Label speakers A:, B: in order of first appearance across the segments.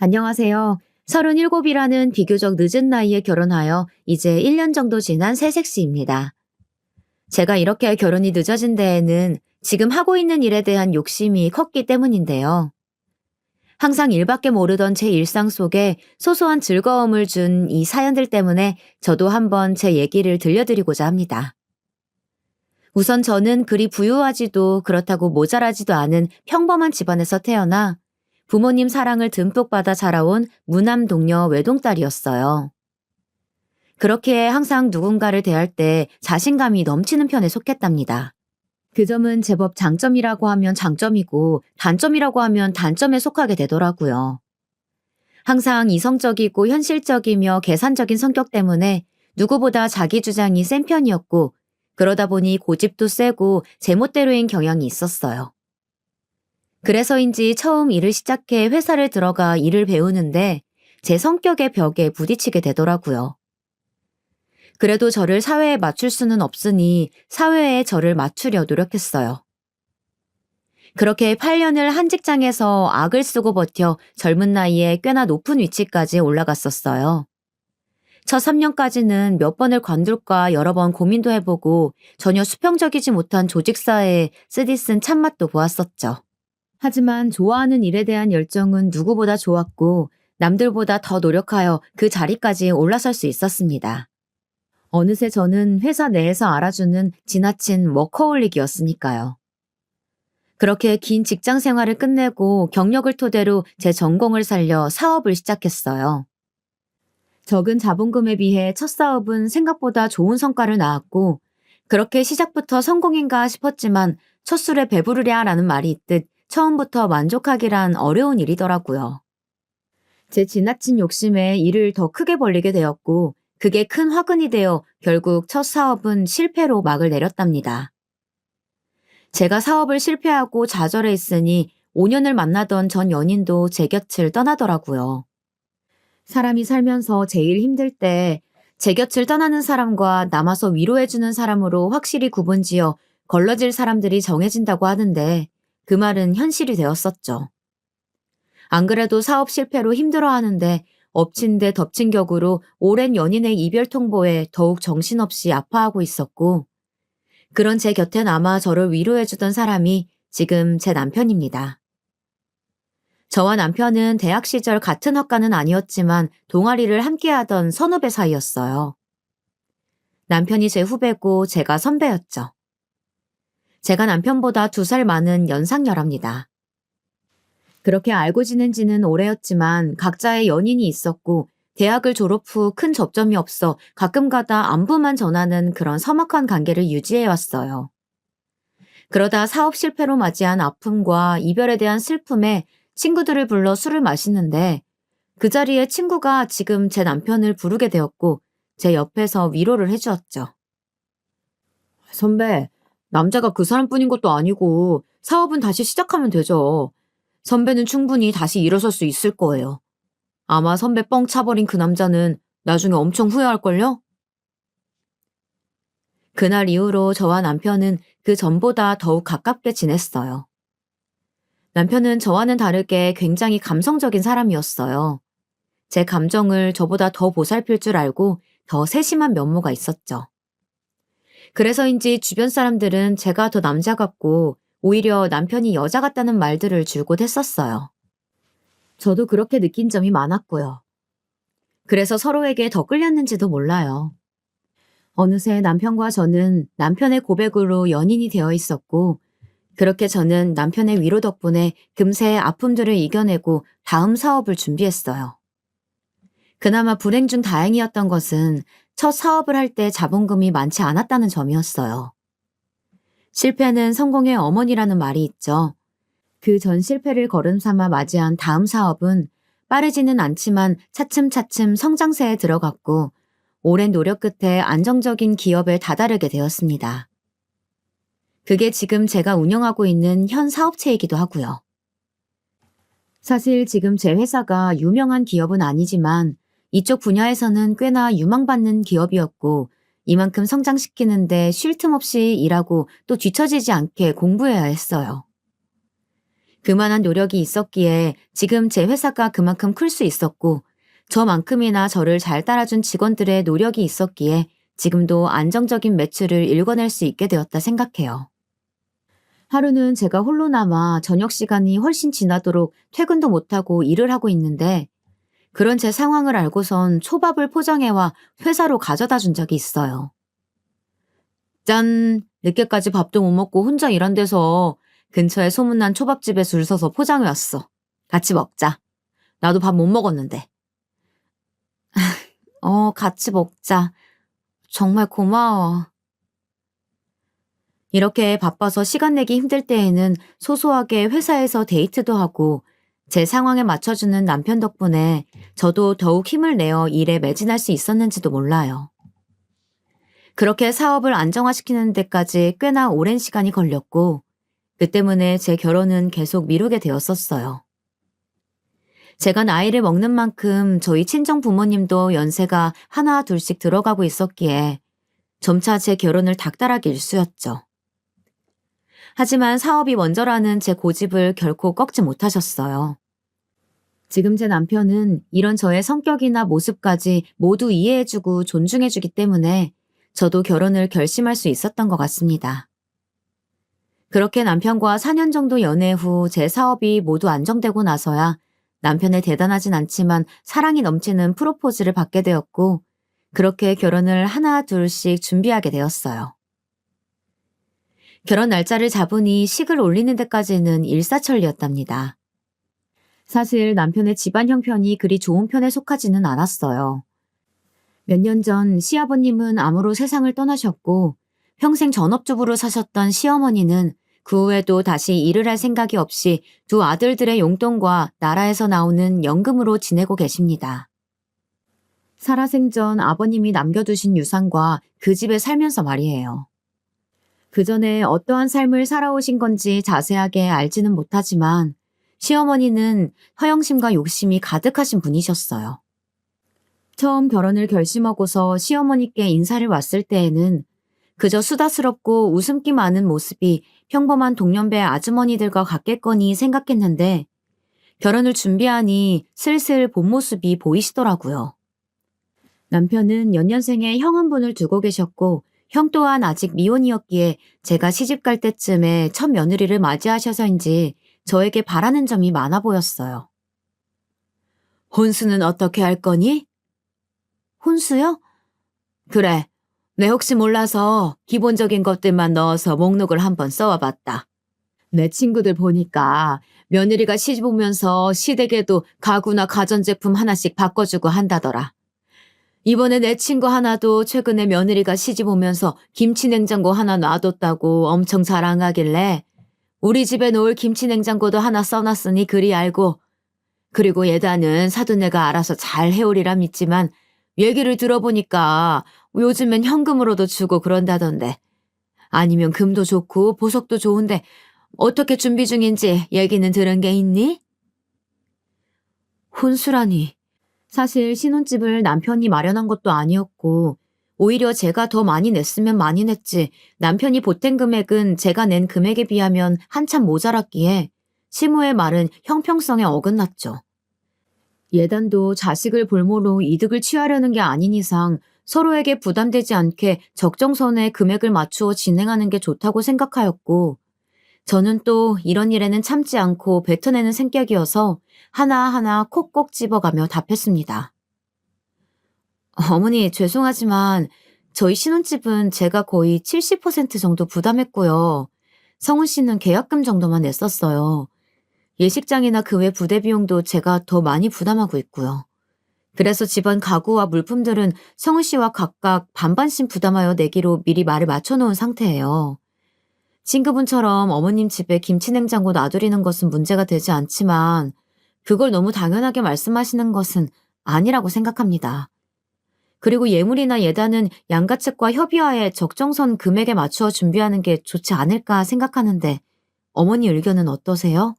A: 안녕하세요. 37이라는 비교적 늦은 나이에 결혼하여 이제 1년 정도 지난 새색시입니다. 제가 이렇게 결혼이 늦어진 데에는 지금 하고 있는 일에 대한 욕심이 컸기 때문인데요. 항상 일밖에 모르던 제 일상 속에 소소한 즐거움을 준 이 사연들 때문에 저도 한번 제 얘기를 들려드리고자 합니다. 우선 저는 그리 부유하지도 그렇다고 모자라지도 않은 평범한 집안에서 태어나 부모님 사랑을 듬뿍 받아 자라온 무남동녀 외동딸이었어요. 그렇기에 항상 누군가를 대할 때 자신감이 넘치는 편에 속했답니다. 그 점은 제법 장점이라고 하면 장점이고 단점이라고 하면 단점에 속하게 되더라고요. 항상 이성적이고 현실적이며 계산적인 성격 때문에 누구보다 자기 주장이 센 편이었고 그러다 보니 고집도 세고 제멋대로인 경향이 있었어요. 그래서인지 처음 일을 시작해 회사를 들어가 일을 배우는데 제 성격의 벽에 부딪히게 되더라고요. 그래도 저를 사회에 맞출 수는 없으니 사회에 저를 맞추려 노력했어요. 그렇게 8년을 한 직장에서 악을 쓰고 버텨 젊은 나이에 꽤나 높은 위치까지 올라갔었어요. 첫 3년까지는 몇 번을 관둘까 여러 번 고민도 해보고 전혀 수평적이지 못한 조직사회에 쓰디쓴 참맛도 보았었죠. 하지만 좋아하는 일에 대한 열정은 누구보다 좋았고 남들보다 더 노력하여 그 자리까지 올라설 수 있었습니다. 어느새 저는 회사 내에서 알아주는 지나친 워커홀릭이었으니까요. 그렇게 긴 직장 생활을 끝내고 경력을 토대로 제 전공을 살려 사업을 시작했어요. 적은 자본금에 비해 첫 사업은 생각보다 좋은 성과를 낳았고 그렇게 시작부터 성공인가 싶었지만 첫 술에 배부르랴라는 말이 있듯 처음부터 만족하기란 어려운 일이더라고요. 제 지나친 욕심에 일을 더 크게 벌리게 되었고 그게 큰 화근이 되어 결국 첫 사업은 실패로 막을 내렸답니다. 제가 사업을 실패하고 좌절해 있으니 5년을 만나던 전 연인도 제 곁을 떠나더라고요. 사람이 살면서 제일 힘들 때 제 곁을 떠나는 사람과 남아서 위로해주는 사람으로 확실히 구분지어 걸러질 사람들이 정해진다고 하는데 그 말은 현실이 되었었죠. 안 그래도 사업 실패로 힘들어하는데 엎친 데 덮친 격으로 오랜 연인의 이별 통보에 더욱 정신없이 아파하고 있었고 그런 제 곁에 남아 저를 위로해주던 사람이 지금 제 남편입니다. 저와 남편은 대학 시절 같은 학과는 아니었지만 동아리를 함께하던 선후배 사이였어요. 남편이 제 후배고 제가 선배였죠. 제가 남편보다 2살 많은 연상녀랍니다. 그렇게 알고 지낸 지는 오래였지만 각자의 연인이 있었고 대학을 졸업 후 큰 접점이 없어 가끔가다 안부만 전하는 그런 서먹한 관계를 유지해왔어요. 그러다 사업 실패로 맞이한 아픔과 이별에 대한 슬픔에 친구들을 불러 술을 마시는데 그 자리에 친구가 지금 제 남편을 부르게 되었고 제 옆에서 위로를 해주었죠. 선배, 남자가 그 사람뿐인 것도 아니고 사업은 다시 시작하면 되죠. 선배는 충분히 다시 일어설 수 있을 거예요. 아마 선배 뻥 차버린 그 남자는 나중에 엄청 후회할걸요? 그날 이후로 저와 남편은 그 전보다 더욱 가깝게 지냈어요. 남편은 저와는 다르게 굉장히 감성적인 사람이었어요. 제 감정을 저보다 더 보살필 줄 알고 더 세심한 면모가 있었죠. 그래서인지 주변 사람들은 제가 더 남자 같고 오히려 남편이 여자 같다는 말들을 줄곧 했었어요. 저도 그렇게 느낀 점이 많았고요. 그래서 서로에게 더 끌렸는지도 몰라요. 어느새 남편과 저는 남편의 고백으로 연인이 되어 있었고 그렇게 저는 남편의 위로 덕분에 금세 아픔들을 이겨내고 다음 사업을 준비했어요. 그나마 불행 중 다행이었던 것은 첫 사업을 할 때 자본금이 많지 않았다는 점이었어요. 실패는 성공의 어머니라는 말이 있죠. 그 전 실패를 거름 삼아 맞이한 다음 사업은 빠르지는 않지만 차츰차츰 성장세에 들어갔고 오랜 노력 끝에 안정적인 기업에 다다르게 되었습니다. 그게 지금 제가 운영하고 있는 현 사업체이기도 하고요. 사실 지금 제 회사가 유명한 기업은 아니지만 이쪽 분야에서는 꽤나 유망받는 기업이었고 이만큼 성장시키는데 쉴 틈 없이 일하고 또 뒤처지지 않게 공부해야 했어요. 그만한 노력이 있었기에 지금 제 회사가 그만큼 클 수 있었고 저만큼이나 저를 잘 따라준 직원들의 노력이 있었기에 지금도 안정적인 매출을 일궈낼 수 있게 되었다 생각해요. 하루는 제가 홀로 남아 저녁 시간이 훨씬 지나도록 퇴근도 못하고 일을 하고 있는데 그런 제 상황을 알고선 초밥을 포장해와 회사로 가져다 준 적이 있어요. 짠! 늦게까지 밥도 못 먹고 혼자 일한 데서 근처에 소문난 초밥집에 줄 서서 포장해 왔어. 같이 먹자. 나도 밥 못 먹었는데. 같이 먹자. 정말 고마워. 이렇게 바빠서 시간 내기 힘들 때에는 소소하게 회사에서 데이트도 하고 제 상황에 맞춰주는 남편 덕분에 저도 더욱 힘을 내어 일에 매진할 수 있었는지도 몰라요. 그렇게 사업을 안정화시키는 데까지 꽤나 오랜 시간이 걸렸고 그 때문에 제 결혼은 계속 미루게 되었었어요. 제가 나이를 먹는 만큼 저희 친정 부모님도 연세가 하나 둘씩 들어가고 있었기에 점차 제 결혼을 닥달하기 일쑤였죠. 하지만 사업이 먼저라는 제 고집을 결코 꺾지 못하셨어요. 지금 제 남편은 이런 저의 성격이나 모습까지 모두 이해해주고 존중해주기 때문에 저도 결혼을 결심할 수 있었던 것 같습니다. 그렇게 남편과 4년 정도 연애 후 제 사업이 모두 안정되고 나서야 남편의 대단하진 않지만 사랑이 넘치는 프로포즈를 받게 되었고 그렇게 결혼을 하나 둘씩 준비하게 되었어요. 결혼 날짜를 잡으니 식을 올리는 데까지는 일사천리였답니다. 사실 남편의 집안 형편이 그리 좋은 편에 속하지는 않았어요. 몇 년 전 시아버님은 암으로 세상을 떠나셨고 평생 전업주부로 사셨던 시어머니는 그 후에도 다시 일을 할 생각이 없이 두 아들들의 용돈과 나라에서 나오는 연금으로 지내고 계십니다. 살아생전 아버님이 남겨두신 유산과 그 집에 살면서 말이에요. 그 전에 어떠한 삶을 살아오신 건지 자세하게 알지는 못하지만 시어머니는 허영심과 욕심이 가득하신 분이셨어요. 처음 결혼을 결심하고서 시어머니께 인사를 왔을 때에는 그저 수다스럽고 웃음기 많은 모습이 평범한 동년배 아주머니들과 같겠거니 생각했는데 결혼을 준비하니 슬슬 본 모습이 보이시더라고요. 남편은 연년생에 형 한 분을 두고 계셨고 형 또한 아직 미혼이었기에 제가 시집갈 때쯤에 첫 며느리를 맞이하셔서인지 저에게 바라는 점이 많아 보였어요. 혼수는 어떻게 할 거니? 혼수요? 그래. 내 혹시 몰라서 기본적인 것들만 넣어서 목록을 한번 써와봤다. 내 친구들 보니까 며느리가 시집 오면서 시댁에도 가구나 가전제품 하나씩 바꿔주고 한다더라. 이번에 내 친구 하나도 최근에 며느리가 시집 오면서 김치냉장고 하나 놔뒀다고 엄청 자랑하길래 우리 집에 놓을 김치냉장고도 하나 써놨으니 그리 알고 그리고 예단은 사돈네가 알아서 잘 해오리라 믿지만 얘기를 들어보니까 요즘엔 현금으로도 주고 그런다던데 아니면 금도 좋고 보석도 좋은데 어떻게 준비 중인지 얘기는 들은 게 있니? 혼수라니. 사실 신혼집을 남편이 마련한 것도 아니었고 오히려 제가 더 많이 냈으면 많이 냈지 남편이 보탠 금액은 제가 낸 금액에 비하면 한참 모자랐기에 시모의 말은 형평성에 어긋났죠. 예단도 자식을 볼모로 이득을 취하려는 게 아닌 이상 서로에게 부담되지 않게 적정선에 금액을 맞추어 진행하는 게 좋다고 생각하였고 저는 또 이런 일에는 참지 않고 뱉어내는 성격이어서 하나하나 콕콕 집어가며 답했습니다. 어머니 죄송하지만 저희 신혼집은 제가 거의 70% 정도 부담했고요. 성훈 씨는 계약금 정도만 냈었어요. 예식장이나 그 외 부대 비용도 제가 더 많이 부담하고 있고요. 그래서 집안 가구와 물품들은 성훈 씨와 각각 반반씩 부담하여 내기로 미리 말을 맞춰놓은 상태예요. 친구분처럼 어머님 집에 김치냉장고 놔두리는 것은 문제가 되지 않지만 그걸 너무 당연하게 말씀하시는 것은 아니라고 생각합니다. 그리고 예물이나 예단은 양가 측과 협의하에 적정선 금액에 맞추어 준비하는 게 좋지 않을까 생각하는데 어머니 의견은 어떠세요?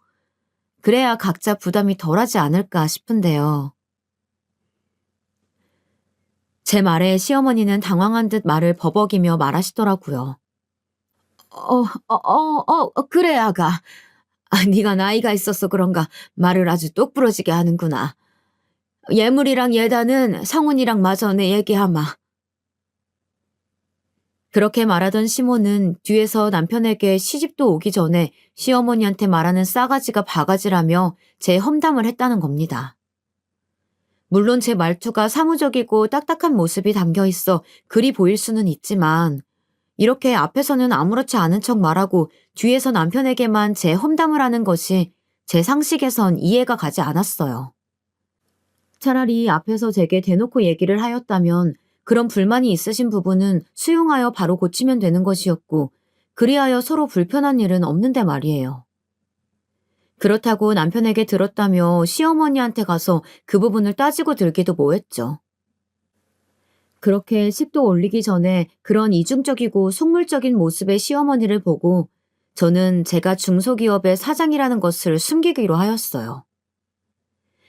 A: 그래야 각자 부담이 덜하지 않을까 싶은데요. 제 말에 시어머니는 당황한 듯 말을 버벅이며 말하시더라고요. 그래, 아가. 네가 나이가 있어서 그런가 말을 아주 똑부러지게 하는구나. 예물이랑 예단은 성훈이랑 마저 내 얘기하마. 그렇게 말하던 시모는 뒤에서 남편에게 시집도 오기 전에 시어머니한테 말하는 싸가지가 바가지라며 제 험담을 했다는 겁니다. 물론 제 말투가 사무적이고 딱딱한 모습이 담겨 있어 그리 보일 수는 있지만 이렇게 앞에서는 아무렇지 않은 척 말하고 뒤에서 남편에게만 제 험담을 하는 것이 제 상식에선 이해가 가지 않았어요. 차라리 앞에서 제게 대놓고 얘기를 하였다면 그런 불만이 있으신 부분은 수용하여 바로 고치면 되는 것이었고 그리하여 서로 불편한 일은 없는데 말이에요. 그렇다고 남편에게 들었다며 시어머니한테 가서 그 부분을 따지고 들기도 뭐했죠. 그렇게 식도 올리기 전에 그런 이중적이고 속물적인 모습의 시어머니를 보고 저는 제가 중소기업의 사장이라는 것을 숨기기로 하였어요.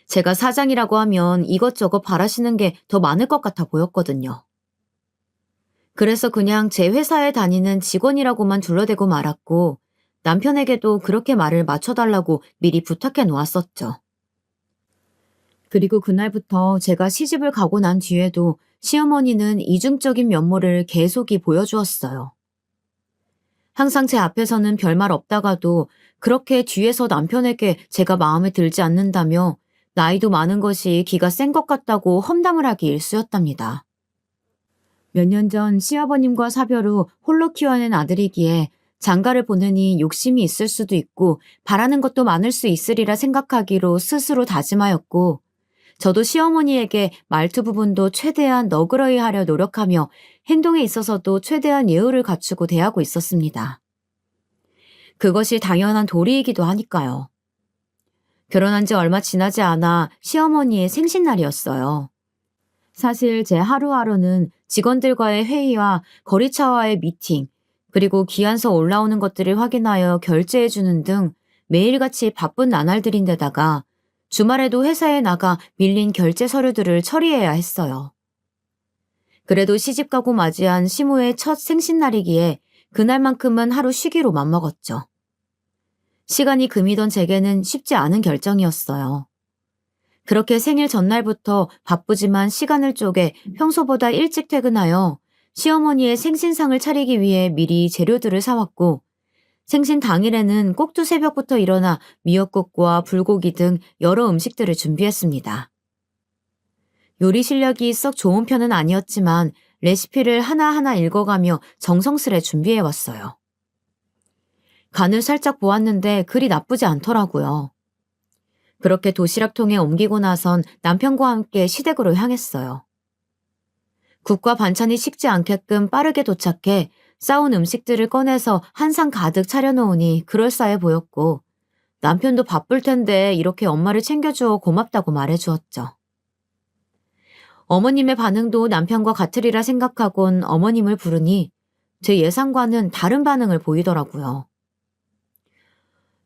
A: 제가 사장이라고 하면 이것저것 바라시는 게 더 많을 것 같아 보였거든요. 그래서 그냥 제 회사에 다니는 직원이라고만 둘러대고 말았고 남편에게도 그렇게 말을 맞춰달라고 미리 부탁해 놓았었죠. 그리고 그날부터 제가 시집을 가고 난 뒤에도 시어머니는 이중적인 면모를 계속이 보여주었어요. 항상 제 앞에서는 별말 없다가도 그렇게 뒤에서 남편에게 제가 마음에 들지 않는다며 나이도 많은 것이 기가 센 것 같다고 험담을 하기 일쑤였답니다. 몇 년 전 시아버님과 사별 후 홀로 키워낸 아들이기에 장가를 보내니 욕심이 있을 수도 있고 바라는 것도 많을 수 있으리라 생각하기로 스스로 다짐하였고 저도 시어머니에게 말투 부분도 최대한 너그러이 하려 노력하며 행동에 있어서도 최대한 예우를 갖추고 대하고 있었습니다. 그것이 당연한 도리이기도 하니까요. 결혼한 지 얼마 지나지 않아 시어머니의 생신날이었어요. 사실 제 하루하루는 직원들과의 회의와 거리차와의 미팅, 그리고 기한서 올라오는 것들을 확인하여 결제해주는 등 매일같이 바쁜 나날들인데다가 주말에도 회사에 나가 밀린 결제 서류들을 처리해야 했어요. 그래도 시집가고 맞이한 시모의 첫 생신날이기에 그날만큼은 하루 쉬기로 맘먹었죠. 시간이 금이던 제게는 쉽지 않은 결정이었어요. 그렇게 생일 전날부터 바쁘지만 시간을 쪼개 평소보다 일찍 퇴근하여 시어머니의 생신상을 차리기 위해 미리 재료들을 사왔고 생신 당일에는 꼭두 새벽부터 일어나 미역국과 불고기 등 여러 음식들을 준비했습니다. 요리 실력이 썩 좋은 편은 아니었지만 레시피를 하나하나 읽어가며 정성스레 준비해왔어요. 간을 살짝 보았는데 그리 나쁘지 않더라고요. 그렇게 도시락통에 옮기고 나선 남편과 함께 시댁으로 향했어요. 국과 반찬이 식지 않게끔 빠르게 도착해 싸온 음식들을 꺼내서 한 상 가득 차려놓으니 그럴싸해 보였고 남편도 바쁠 텐데 이렇게 엄마를 챙겨주어 고맙다고 말해주었죠. 어머님의 반응도 남편과 같으리라 생각하곤 어머님을 부르니 제 예상과는 다른 반응을 보이더라고요.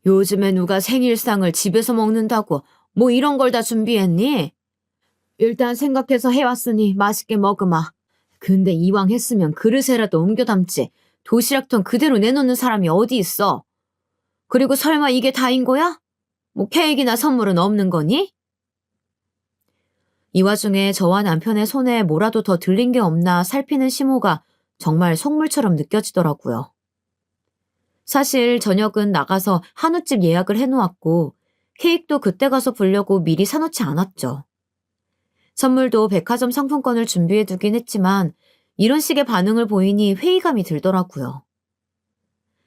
A: 요즘에 누가 생일상을 집에서 먹는다고 뭐 이런 걸 다 준비했니? 일단 생각해서 해왔으니 맛있게 먹으마. 근데 이왕 했으면 그릇에라도 옮겨 담지. 도시락통 그대로 내놓는 사람이 어디 있어? 그리고 설마 이게 다인 거야? 뭐 케이크나 선물은 없는 거니? 이 와중에 저와 남편의 손에 뭐라도 더 들린 게 없나 살피는 시모가 정말 속물처럼 느껴지더라고요. 사실 저녁은 나가서 한우집 예약을 해놓았고 케이크도 그때 가서 보려고 미리 사놓지 않았죠. 선물도 백화점 상품권을 준비해두긴 했지만 이런 식의 반응을 보이니 회의감이 들더라고요.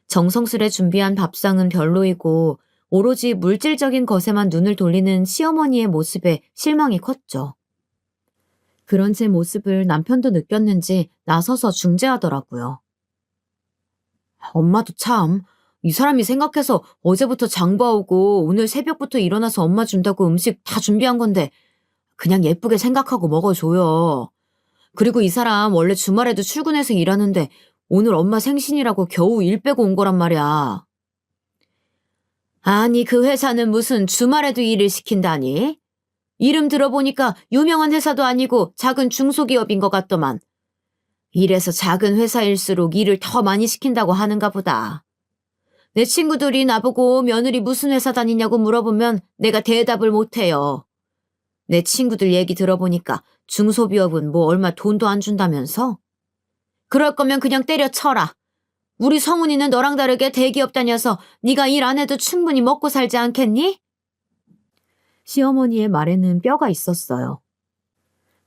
A: 정성스레 준비한 밥상은 별로이고 오로지 물질적인 것에만 눈을 돌리는 시어머니의 모습에 실망이 컸죠. 그런 제 모습을 남편도 느꼈는지 나서서 중재하더라고요. 엄마도 참, 이 사람이 생각해서 어제부터 장 봐오고 오늘 새벽부터 일어나서 엄마 준다고 음식 다 준비한 건데 그냥 예쁘게 생각하고 먹어줘요. 그리고 이 사람 원래 주말에도 출근해서 일하는데 오늘 엄마 생신이라고 겨우 일 빼고 온 거란 말이야. 아니 그 회사는 무슨 주말에도 일을 시킨다니? 이름 들어보니까 유명한 회사도 아니고 작은 중소기업인 것 같더만. 이래서 작은 회사일수록 일을 더 많이 시킨다고 하는가 보다. 내 친구들이 나보고 며느리 무슨 회사 다니냐고 물어보면 내가 대답을 못해요. 내 친구들 얘기 들어보니까 중소기업은 뭐 얼마 돈도 안 준다면서? 그럴 거면 그냥 때려쳐라. 우리 성훈이는 너랑 다르게 대기업 다녀서 네가 일 안 해도 충분히 먹고 살지 않겠니? 시어머니의 말에는 뼈가 있었어요.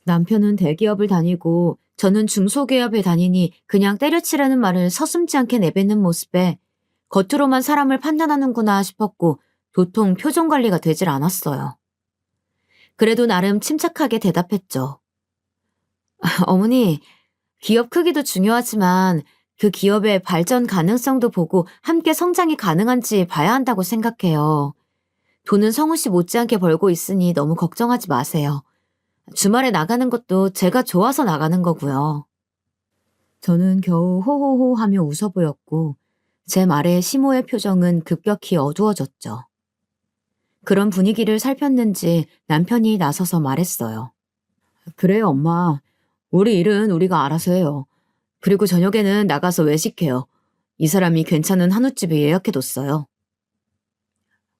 A: 남편은 대기업을 다니고 저는 중소기업에 다니니 그냥 때려치라는 말을 서슴지 않게 내뱉는 모습에 겉으로만 사람을 판단하는구나 싶었고 도통 표정 관리가 되질 않았어요. 그래도 나름 침착하게 대답했죠. 어머니, 기업 크기도 중요하지만 그 기업의 발전 가능성도 보고 함께 성장이 가능한지 봐야 한다고 생각해요. 돈은 성우 씨 못지않게 벌고 있으니 너무 걱정하지 마세요. 주말에 나가는 것도 제가 좋아서 나가는 거고요. 저는 겨우 호호호 하며 웃어 보였고 제 말에 시모의 표정은 급격히 어두워졌죠. 그런 분위기를 살폈는지 남편이 나서서 말했어요. 그래요, 엄마. 우리 일은 우리가 알아서 해요. 그리고 저녁에는 나가서 외식해요. 이 사람이 괜찮은 한우집에 예약해뒀어요.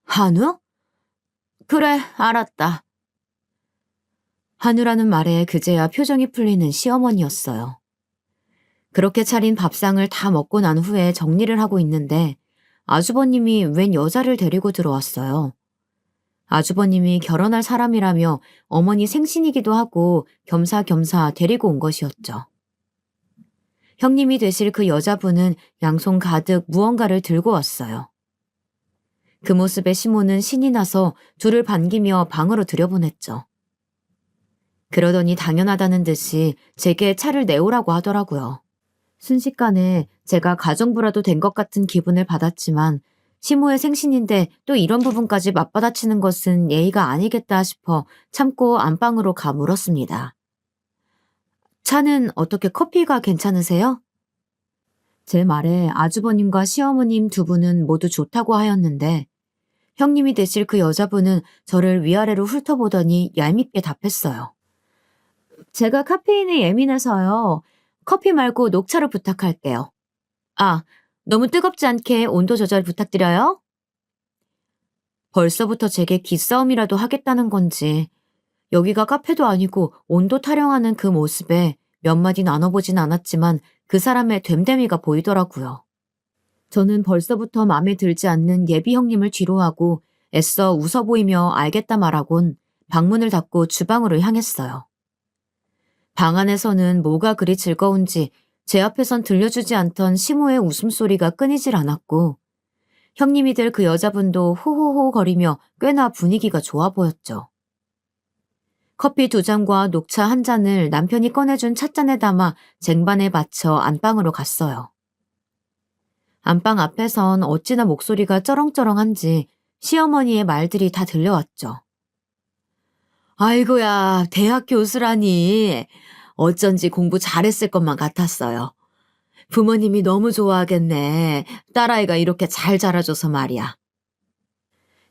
A: 한우? 그래, 알았다. 한우라는 말에 그제야 표정이 풀리는 시어머니였어요. 그렇게 차린 밥상을 다 먹고 난 후에 정리를 하고 있는데 아주버님이 웬 여자를 데리고 들어왔어요. 아주버님이 결혼할 사람이라며 어머니 생신이기도 하고 겸사겸사 데리고 온 것이었죠. 형님이 되실 그 여자분은 양손 가득 무언가를 들고 왔어요. 그 모습에 시모는 신이 나서 둘을 반기며 방으로 들여보냈죠. 그러더니 당연하다는 듯이 제게 차를 내오라고 하더라고요. 순식간에 제가 가정부라도 된 것 같은 기분을 받았지만 시모의 생신인데 또 이런 부분까지 맞받아치는 것은 예의가 아니겠다 싶어 참고 안방으로 가 물었습니다. 차는 어떻게 커피가 괜찮으세요? 제 말에 아주버님과 시어머님 두 분은 모두 좋다고 하였는데 형님이 되실 그 여자분은 저를 위아래로 훑어보더니 얄밉게 답했어요. 제가 카페인에 예민해서요. 커피 말고 녹차로 부탁할게요. 아, 너무 뜨겁지 않게 온도 조절 부탁드려요. 벌써부터 제게 기싸움이라도 하겠다는 건지 여기가 카페도 아니고 온도 타령하는 그 모습에 몇 마디 나눠보진 않았지만 그 사람의 됨됨이가 보이더라고요. 저는 벌써부터 마음에 들지 않는 예비 형님을 뒤로하고 애써 웃어 보이며 알겠다 말하곤 방문을 닫고 주방으로 향했어요. 방 안에서는 뭐가 그리 즐거운지 제 앞에선 들려주지 않던 시모의 웃음소리가 끊이질 않았고 형님이 될 그 여자분도 호호호 거리며 꽤나 분위기가 좋아 보였죠. 커피 2잔과 녹차 1잔을 남편이 꺼내준 찻잔에 담아 쟁반에 받쳐 안방으로 갔어요. 안방 앞에선 어찌나 목소리가 쩌렁쩌렁한지 시어머니의 말들이 다 들려왔죠. 아이고야, 대학 교수라니. 어쩐지 공부 잘했을 것만 같았어요. 부모님이 너무 좋아하겠네. 딸아이가 이렇게 잘 자라줘서 말이야.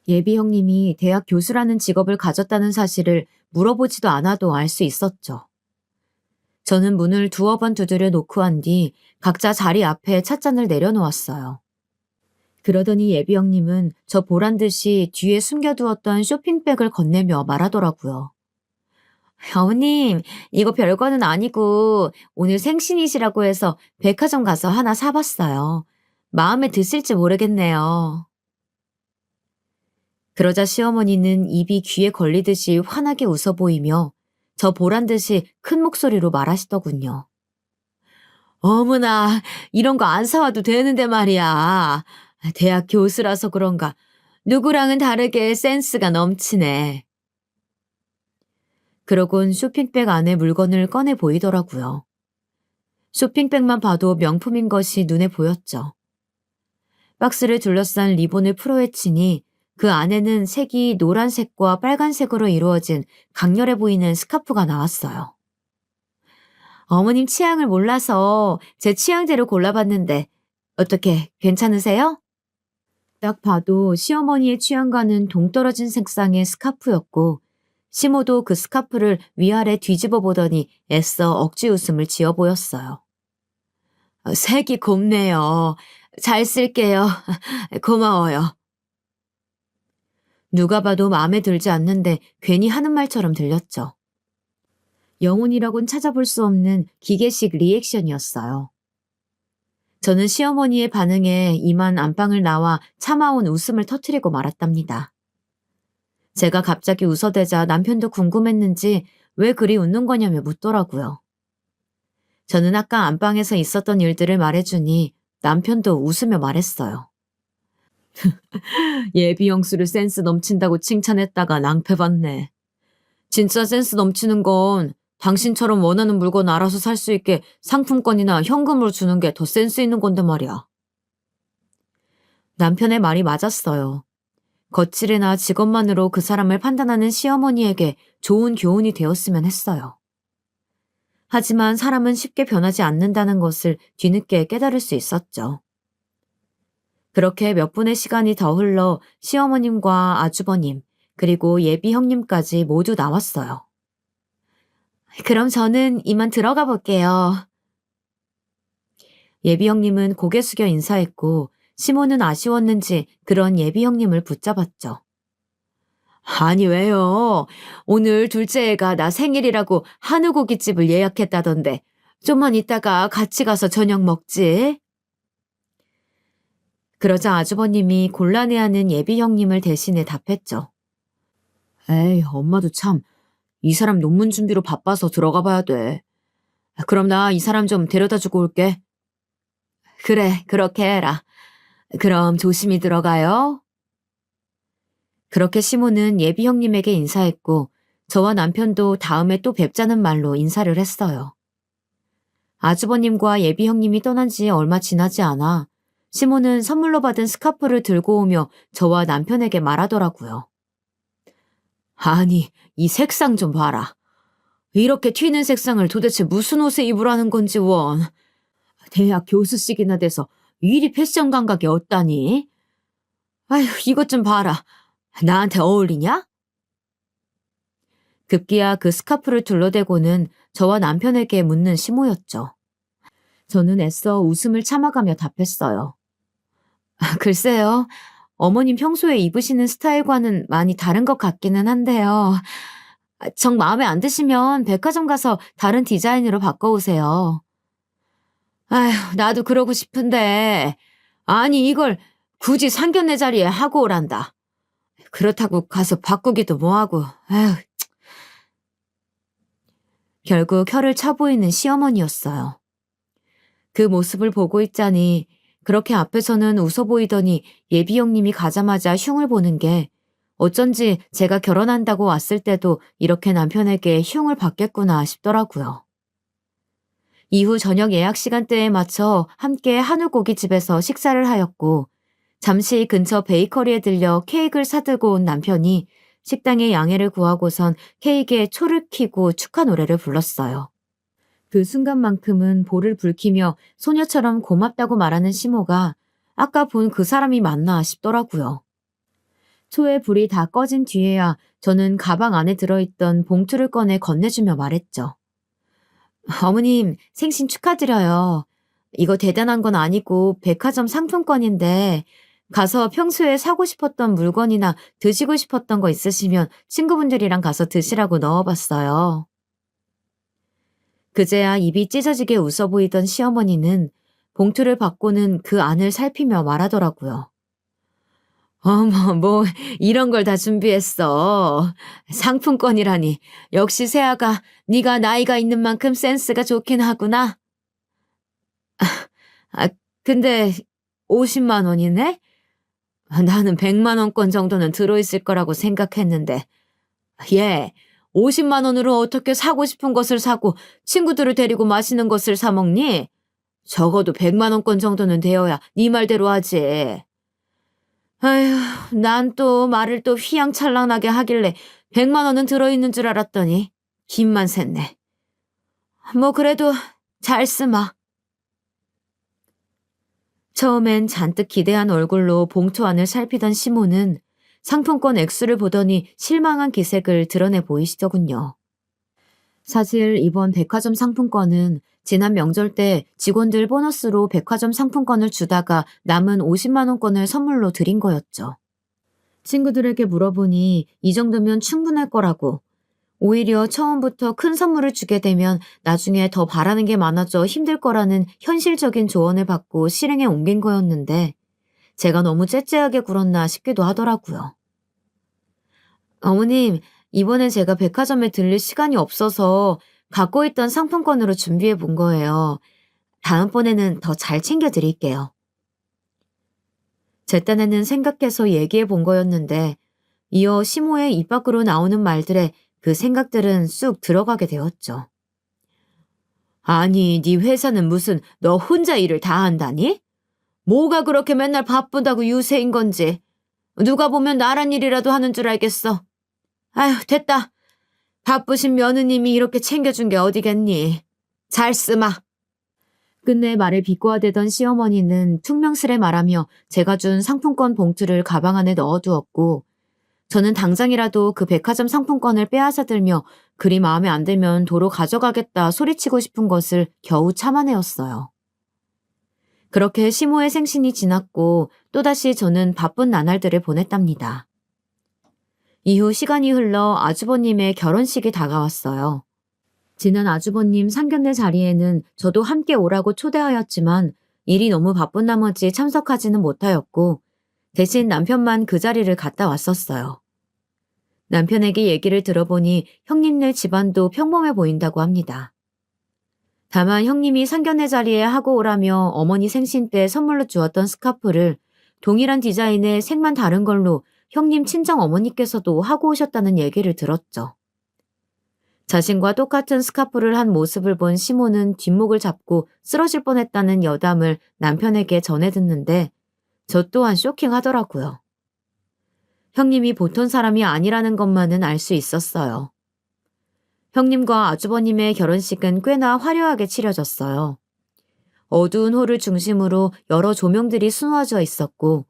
A: 예비 형님이 대학 교수라는 직업을 가졌다는 사실을 물어보지도 않아도 알 수 있었죠. 저는 문을 2번 두드려 놓고 한 뒤 각자 자리 앞에 찻잔을 내려놓았어요. 그러더니 예비 형님은 저 보란 듯이 뒤에 숨겨두었던 쇼핑백을 건네며 말하더라고요. 어머님, 이거 별거는 아니고 오늘 생신이시라고 해서 백화점 가서 하나 사봤어요. 마음에 드실지 모르겠네요. 그러자 시어머니는 입이 귀에 걸리듯이 환하게 웃어 보이며 저 보란 듯이 큰 목소리로 말하시더군요. 어머나, 이런 거 안 사와도 되는데 말이야. 대학 교수라서 그런가 누구랑은 다르게 센스가 넘치네. 그러곤 쇼핑백 안에 물건을 꺼내 보이더라고요. 쇼핑백만 봐도 명품인 것이 눈에 보였죠. 박스를 둘러싼 리본을 풀어헤치니 그 안에는 색이 노란색과 빨간색으로 이루어진 강렬해 보이는 스카프가 나왔어요. 어머님 취향을 몰라서 제 취향대로 골라봤는데 어떻게 괜찮으세요? 딱 봐도 시어머니의 취향과는 동떨어진 색상의 스카프였고 시모도 그 스카프를 위아래 뒤집어 보더니 애써 억지 웃음을 지어 보였어요. 색이 곱네요. 잘 쓸게요. 고마워요. 누가 봐도 마음에 들지 않는데 괜히 하는 말처럼 들렸죠. 영혼이라곤 찾아볼 수 없는 기계식 리액션이었어요. 저는 시어머니의 반응에 이만 안방을 나와 참아온 웃음을 터뜨리고 말았답니다. 제가 갑자기 웃어대자 남편도 궁금했는지 왜 그리 웃는 거냐며 묻더라고요. 저는 아까 안방에서 있었던 일들을 말해주니 남편도 웃으며 말했어요. 예비 형수를 센스 넘친다고 칭찬했다가 낭패봤네. 진짜 센스 넘치는 건 당신처럼 원하는 물건 알아서 살 수 있게 상품권이나 현금으로 주는 게 더 센스 있는 건데 말이야. 남편의 말이 맞았어요. 거칠이나 직업만으로 그 사람을 판단하는 시어머니에게 좋은 교훈이 되었으면 했어요. 하지만 사람은 쉽게 변하지 않는다는 것을 뒤늦게 깨달을 수 있었죠. 그렇게 몇 분의 시간이 더 흘러 시어머님과 아주버님, 그리고 예비 형님까지 모두 나왔어요. 그럼 저는 이만 들어가 볼게요. 예비 형님은 고개 숙여 인사했고 시모는 아쉬웠는지 그런 예비 형님을 붙잡았죠. 아니 왜요? 오늘 둘째 애가 나 생일이라고 한우고깃집을 예약했다던데 좀만 이따가 같이 가서 저녁 먹지? 그러자 아주버님이 곤란해하는 예비 형님을 대신해 답했죠. 에이, 엄마도 참, 이 사람 논문 준비로 바빠서 들어가 봐야 돼. 그럼 나 이 사람 좀 데려다 주고 올게. 그래, 그렇게 해라. 그럼 조심히 들어가요. 그렇게 시모는 예비 형님에게 인사했고 저와 남편도 다음에 또 뵙자는 말로 인사를 했어요. 아주버님과 예비 형님이 떠난 지 얼마 지나지 않아 시모는 선물로 받은 스카프를 들고 오며 저와 남편에게 말하더라고요. 아니, 이 색상 좀 봐라. 이렇게 튀는 색상을 도대체 무슨 옷에 입으라는 건지 원. 대학 교수식이나 돼서 이리 패션 감각이 없다니. 아휴, 이것 좀 봐라. 나한테 어울리냐? 급기야 그 스카프를 둘러대고는 저와 남편에게 묻는 시모였죠. 저는 애써 웃음을 참아가며 답했어요. 글쎄요. 어머님 평소에 입으시는 스타일과는 많이 다른 것 같기는 한데요. 정 마음에 안 드시면 백화점 가서 다른 디자인으로 바꿔오세요. 아휴, 나도 그러고 싶은데. 아니, 이걸 굳이 상견례 자리에 하고 오란다. 그렇다고 가서 바꾸기도 뭐하고. 아휴. 결국 혀를 차보이는 시어머니였어요. 그 모습을 보고 있자니 그렇게 앞에서는 웃어 보이더니 예비 형님이 가자마자 흉을 보는 게 어쩐지 제가 결혼한다고 왔을 때도 이렇게 남편에게 흉을 받겠구나 싶더라고요. 이후 저녁 예약 시간대에 맞춰 함께 한우고기집에서 식사를 하였고 잠시 근처 베이커리에 들려 케이크를 사들고 온 남편이 식당에 양해를 구하고선 케이크에 초를 켜고 축하 노래를 불렀어요. 그 순간만큼은 볼을 붉히며 소녀처럼 고맙다고 말하는 시모가 아까 본 그 사람이 맞나 싶더라고요. 초의 불이 다 꺼진 뒤에야 저는 가방 안에 들어있던 봉투를 꺼내 건네주며 말했죠. 어머님, 생신 축하드려요. 이거 대단한 건 아니고 백화점 상품권인데 가서 평소에 사고 싶었던 물건이나 드시고 싶었던 거 있으시면 친구분들이랑 가서 드시라고 넣어봤어요. 그제야 입이 찢어지게 웃어 보이던 시어머니는 봉투를 받고는 그 안을 살피며 말하더라고요. 어머, 뭐 이런 걸 다 준비했어. 상품권이라니. 역시 세아가 네가 나이가 있는 만큼 센스가 좋긴 하구나. 아, 근데 50만 원이네? 나는 100만 원권 정도는 들어있을 거라고 생각했는데. 예, 50만 원으로 어떻게 사고 싶은 것을 사고 친구들을 데리고 맛있는 것을 사 먹니? 적어도 100만 원권 정도는 되어야 네 말대로 하지. 아휴, 난 또 말을 또 휘황찬란하게 하길래 100만 원은 들어있는 줄 알았더니 힘만 샜네. 뭐 그래도 잘 쓰마. 처음엔 잔뜩 기대한 얼굴로 봉투 안을 살피던 시모는 상품권 액수를 보더니 실망한 기색을 드러내 보이시더군요. 사실 이번 백화점 상품권은 지난 명절 때 직원들 보너스로 백화점 상품권을 주다가 남은 50만 원권을 선물로 드린 거였죠. 친구들에게 물어보니 이 정도면 충분할 거라고. 오히려 처음부터 큰 선물을 주게 되면 나중에 더 바라는 게 많아져 힘들 거라는 현실적인 조언을 받고 실행에 옮긴 거였는데 제가 너무 째째하게 굴었나 싶기도 하더라고요. 어머님, 이번엔 제가 백화점에 들릴 시간이 없어서 갖고 있던 상품권으로 준비해 본 거예요. 다음번에는 더 잘 챙겨 드릴게요. 제 딴에는 생각해서 얘기해 본 거였는데 이어 시모의 입 밖으로 나오는 말들에 그 생각들은 쑥 들어가게 되었죠. 아니, 네 회사는 무슨 너 혼자 일을 다 한다니? 뭐가 그렇게 맨날 바쁘다고 유세인 건지. 누가 보면 나란 일이라도 하는 줄 알겠어. 아휴, 됐다. 바쁘신 며느님이 이렇게 챙겨준 게 어디겠니? 잘 쓰마. 끝내 말을 비꼬아대던 시어머니는 퉁명스레 말하며 제가 준 상품권 봉투를 가방 안에 넣어두었고 저는 당장이라도 그 백화점 상품권을 빼앗아 들며 그리 마음에 안 들면 도로 가져가겠다 소리치고 싶은 것을 겨우 참아내었어요. 그렇게 시모의 생신이 지났고 또다시 저는 바쁜 나날들을 보냈답니다. 이후 시간이 흘러 아주버님의 결혼식이 다가왔어요. 지난 아주버님 상견례 자리에는 저도 함께 오라고 초대하였지만 일이 너무 바쁜 나머지 참석하지는 못하였고 대신 남편만 그 자리를 갔다 왔었어요. 남편에게 얘기를 들어보니 형님네 집안도 평범해 보인다고 합니다. 다만 형님이 상견례 자리에 하고 오라며 어머니 생신 때 선물로 주었던 스카프를 동일한 디자인의 색만 다른 걸로 형님 친정 어머니께서도 하고 오셨다는 얘기를 들었죠. 자신과 똑같은 스카프를 한 모습을 본 시모는 뒷목을 잡고 쓰러질 뻔했다는 여담을 남편에게 전해 듣는데 저 또한 쇼킹하더라고요. 형님이 보통 사람이 아니라는 것만은 알 수 있었어요. 형님과 아주버님의 결혼식은 꽤나 화려하게 치러졌어요. 어두운 홀을 중심으로 여러 조명들이 수놓아져 있었고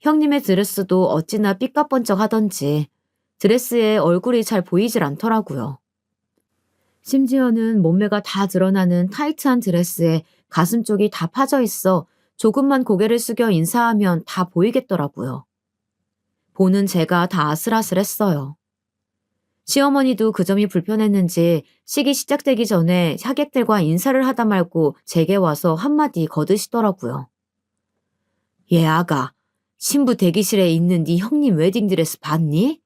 A: 형님의 드레스도 어찌나 삐까뻔쩍하던지 드레스에 얼굴이 잘 보이질 않더라고요. 심지어는 몸매가 다 드러나는 타이트한 드레스에 가슴 쪽이 다 파져 있어 조금만 고개를 숙여 인사하면 다 보이겠더라고요. 보는 제가 다 아슬아슬했어요. 시어머니도 그 점이 불편했는지 식이 시작되기 전에 하객들과 인사를 하다 말고 제게 와서 한마디 거드시더라고요. 얘 아가, 신부 대기실에 있는 네 형님 웨딩드레스 봤니?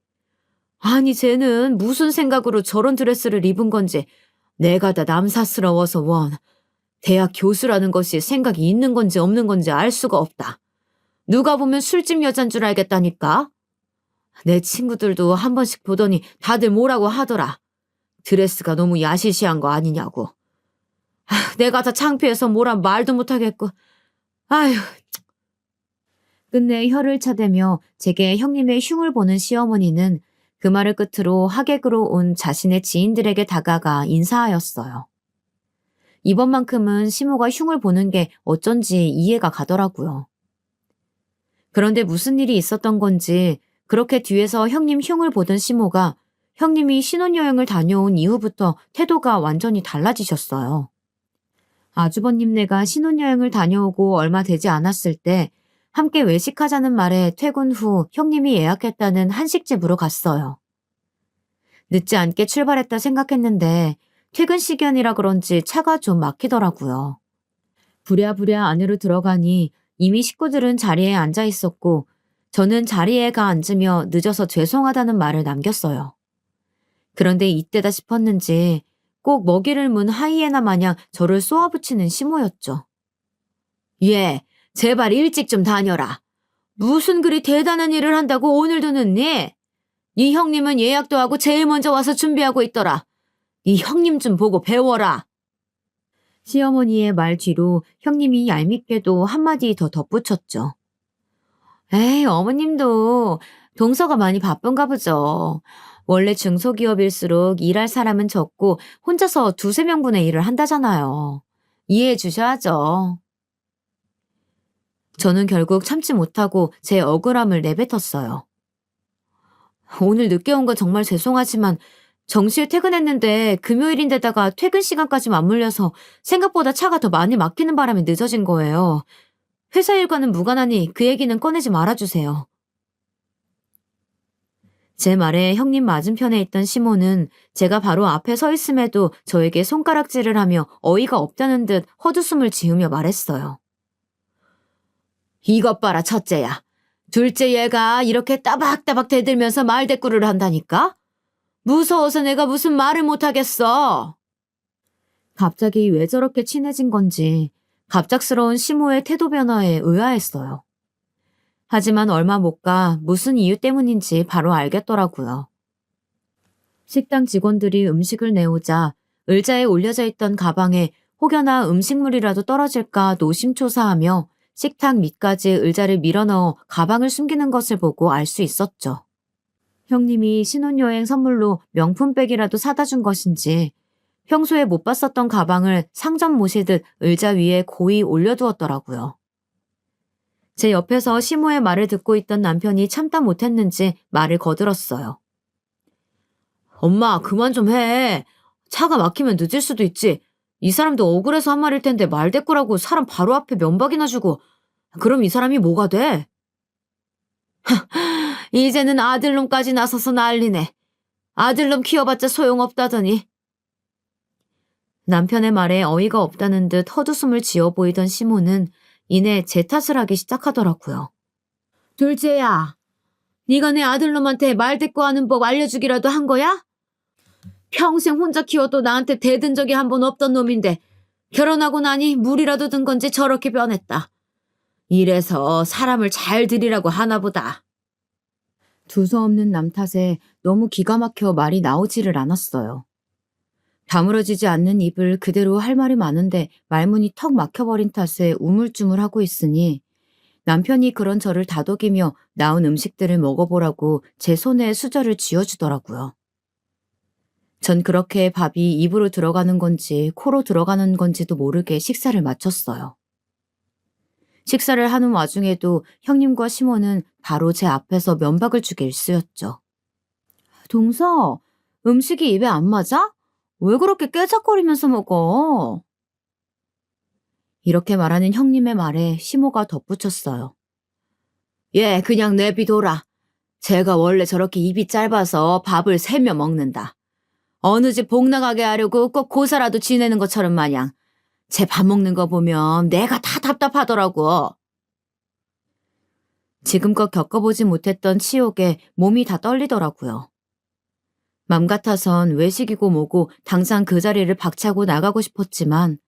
A: 아니 쟤는 무슨 생각으로 저런 드레스를 입은 건지 내가 다 남사스러워서 원. 대학 교수라는 것이 생각이 있는 건지 없는 건지 알 수가 없다. 누가 보면 술집 여잔 줄 알겠다니까. 내 친구들도 한 번씩 보더니 다들 뭐라고 하더라. 드레스가 너무 야시시한 거 아니냐고. 내가 다 창피해서 뭐라 말도 못하겠고. 아휴. 끝내 혀를 차대며 제게 형님의 흉을 보는 시어머니는 그 말을 끝으로 하객으로 온 자신의 지인들에게 다가가 인사하였어요. 이번만큼은 시모가 흉을 보는 게 어쩐지 이해가 가더라고요. 그런데 무슨 일이 있었던 건지 그렇게 뒤에서 형님 흉을 보던 시모가 형님이 신혼여행을 다녀온 이후부터 태도가 완전히 달라지셨어요. 아주버님네가 신혼여행을 다녀오고 얼마 되지 않았을 때 함께 외식하자는 말에 퇴근 후 형님이 예약했다는 한식집으로 갔어요. 늦지 않게 출발했다 생각했는데 퇴근 시간이라 그런지 차가 좀 막히더라고요. 부랴부랴 안으로 들어가니 이미 식구들은 자리에 앉아 있었고 저는 자리에 가 앉으며 늦어서 죄송하다는 말을 남겼어요. 그런데 이때다 싶었는지 꼭 먹이를 문 하이에나 마냥 저를 쏘아붙이는 시모였죠. 얘, 제발 일찍 좀 다녀라. 무슨 그리 대단한 일을 한다고 오늘도 늦니? 네 형님은 예약도 하고 제일 먼저 와서 준비하고 있더라. 네 형님 좀 보고 배워라. 시어머니의 말 뒤로 형님이 얄밉게도 한마디 더 덧붙였죠. 에이, 어머님도 동서가 많이 바쁜가 보죠. 원래 중소기업일수록 일할 사람은 적고 혼자서 두세 명분의 일을 한다잖아요. 이해해 주셔야죠. 저는 결국 참지 못하고 제 억울함을 내뱉었어요. 오늘 늦게 온 건 정말 죄송하지만 정시에 퇴근했는데 금요일인데다가 퇴근 시간까지 맞물려서 생각보다 차가 더 많이 막히는 바람에 늦어진 거예요. 회사 일과는 무관하니 그 얘기는 꺼내지 말아주세요. 제 말에 형님 맞은편에 있던 시모는 제가 바로 앞에 서 있음에도 저에게 손가락질을 하며 어이가 없다는 듯 헛웃음을 지으며 말했어요. 이것 봐라, 첫째야. 둘째 얘가 이렇게 따박따박 대들면서 말대꾸를 한다니까? 무서워서 내가 무슨 말을 못하겠어. 갑자기 왜 저렇게 친해진 건지 갑작스러운 시모의 태도 변화에 의아했어요. 하지만 얼마 못 가 무슨 이유 때문인지 바로 알겠더라고요. 식당 직원들이 음식을 내오자 의자에 올려져 있던 가방에 혹여나 음식물이라도 떨어질까 노심초사하며 식탁 밑까지 의자를 밀어넣어 가방을 숨기는 것을 보고 알 수 있었죠. 형님이 신혼여행 선물로 명품백이라도 사다 준 것인지 평소에 못 봤었던 가방을 상점 모시듯 의자 위에 고이 올려두었더라고요. 제 옆에서 시모의 말을 듣고 있던 남편이 참다 못했는지 말을 거들었어요. 엄마, 그만 좀 해. 차가 막히면 늦을 수도 있지. 이 사람도 억울해서 한 말일 텐데 말대꾸라고 사람 바로 앞에 면박이나 주고. 그럼 이 사람이 뭐가 돼? 이제는 아들놈까지 나서서 난리네. 아들놈 키워봤자 소용없다더니. 남편의 말에 어이가 없다는 듯 헛웃음을 지어 보이던 시모는 이내 제 탓을 하기 시작하더라고요. 둘째야, 네가 내 아들놈한테 말대꾸하는 법 알려주기라도 한 거야? 평생 혼자 키워도 나한테 대든 적이 한 번 없던 놈인데 결혼하고 나니 물이라도 든 건지 저렇게 변했다. 이래서 사람을 잘 들이라고 하나 보다. 두서없는 남 탓에 너무 기가 막혀 말이 나오지를 않았어요. 다물어지지 않는 입을 그대로 할 말이 많은데 말문이 턱 막혀버린 탓에 우물쭈물하고 있으니 남편이 그런 저를 다독이며 나온 음식들을 먹어보라고 제 손에 수저를 쥐어주더라고요. 전 그렇게 밥이 입으로 들어가는 건지 코로 들어가는 건지도 모르게 식사를 마쳤어요. 식사를 하는 와중에도 형님과 시모는 바로 제 앞에서 면박을 주게 일쑤였죠. 동서, 음식이 입에 안 맞아? 왜 그렇게 깨작거리면서 먹어? 이렇게 말하는 형님의 말에 시모가 덧붙였어요. 얘 그냥 내비둬라. 제가 원래 저렇게 입이 짧아서 밥을 세며 먹는다. 어느 집 복 나가게 하려고 꼭 고사라도 지내는 것처럼 마냥 제 밥 먹는 거 보면 내가 다 답답하더라고. 지금껏 겪어보지 못했던 치욕에 몸이 다 떨리더라고요. 맘 같아선 외식이고 뭐고 당장 그 자리를 박차고 나가고 싶었지만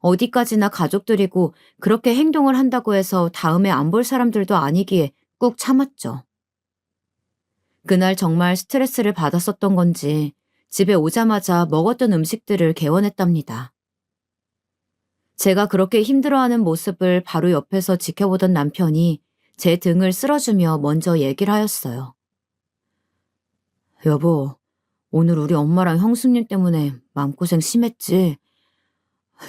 A: 어디까지나 가족들이고 그렇게 행동을 한다고 해서 다음에 안 볼 사람들도 아니기에 꾹 참았죠. 그날 정말 스트레스를 받았었던 건지 집에 오자마자 먹었던 음식들을 개원했답니다. 제가 그렇게 힘들어하는 모습을 바로 옆에서 지켜보던 남편이 제 등을 쓸어주며 먼저 얘기를 하였어요. 여보, 오늘 우리 엄마랑 형수님 때문에 마음고생 심했지?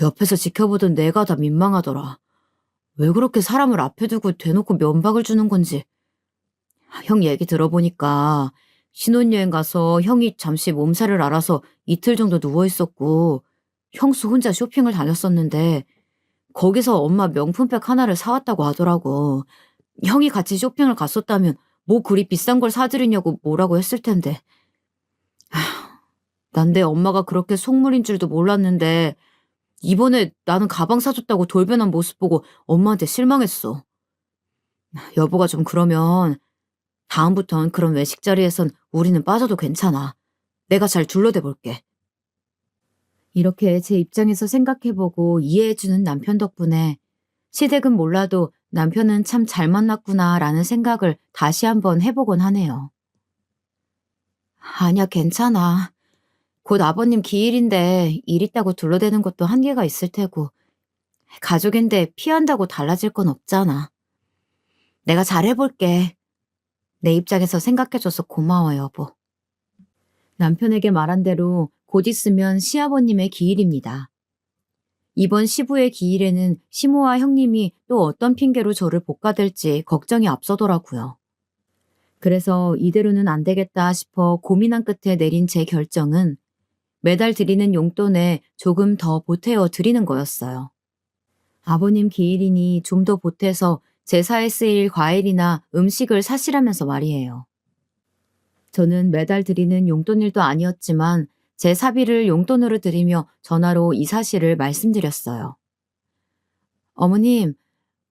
A: 옆에서 지켜보던 내가 다 민망하더라. 왜 그렇게 사람을 앞에 두고 대놓고 면박을 주는 건지. 형 얘기 들어보니까 신혼여행 가서 형이 잠시 몸살을 앓아서 이틀 정도 누워있었고 형수 혼자 쇼핑을 다녔었는데 거기서 엄마 명품백 하나를 사왔다고 하더라고. 형이 같이 쇼핑을 갔었다면 뭐 그리 비싼 걸 사드리냐고 뭐라고 했을 텐데. 난 내 엄마가 그렇게 속물인 줄도 몰랐는데 이번에 나는 가방 사줬다고 돌변한 모습 보고 엄마한테 실망했어. 여보가 좀 그러면 다음부턴 그런 외식 자리에선 우리는 빠져도 괜찮아. 내가 잘 둘러대 볼게. 이렇게 제 입장에서 생각해보고 이해해주는 남편 덕분에 시댁은 몰라도 남편은 참 잘 만났구나라는 생각을 다시 한번 해보곤 하네요. 아니야, 괜찮아. 곧 아버님 기일인데 일 있다고 둘러대는 것도 한계가 있을 테고 가족인데 피한다고 달라질 건 없잖아. 내가 잘해볼게. 내 입장에서 생각해줘서 고마워, 여보. 남편에게 말한 대로 곧 있으면 시아버님의 기일입니다. 이번 시부의 기일에는 시모와 형님이 또 어떤 핑계로 저를 볶아댈지 걱정이 앞서더라고요. 그래서 이대로는 안 되겠다 싶어 고민한 끝에 내린 제 결정은 매달 드리는 용돈에 조금 더 보태어 드리는 거였어요. 아버님 기일이니 좀 더 보태서 제사에 쓰일 과일이나 음식을 사시라면서 말이에요. 저는 매달 드리는 용돈일도 아니었지만 제 사비를 용돈으로 드리며 전화로 이 사실을 말씀드렸어요. 어머님,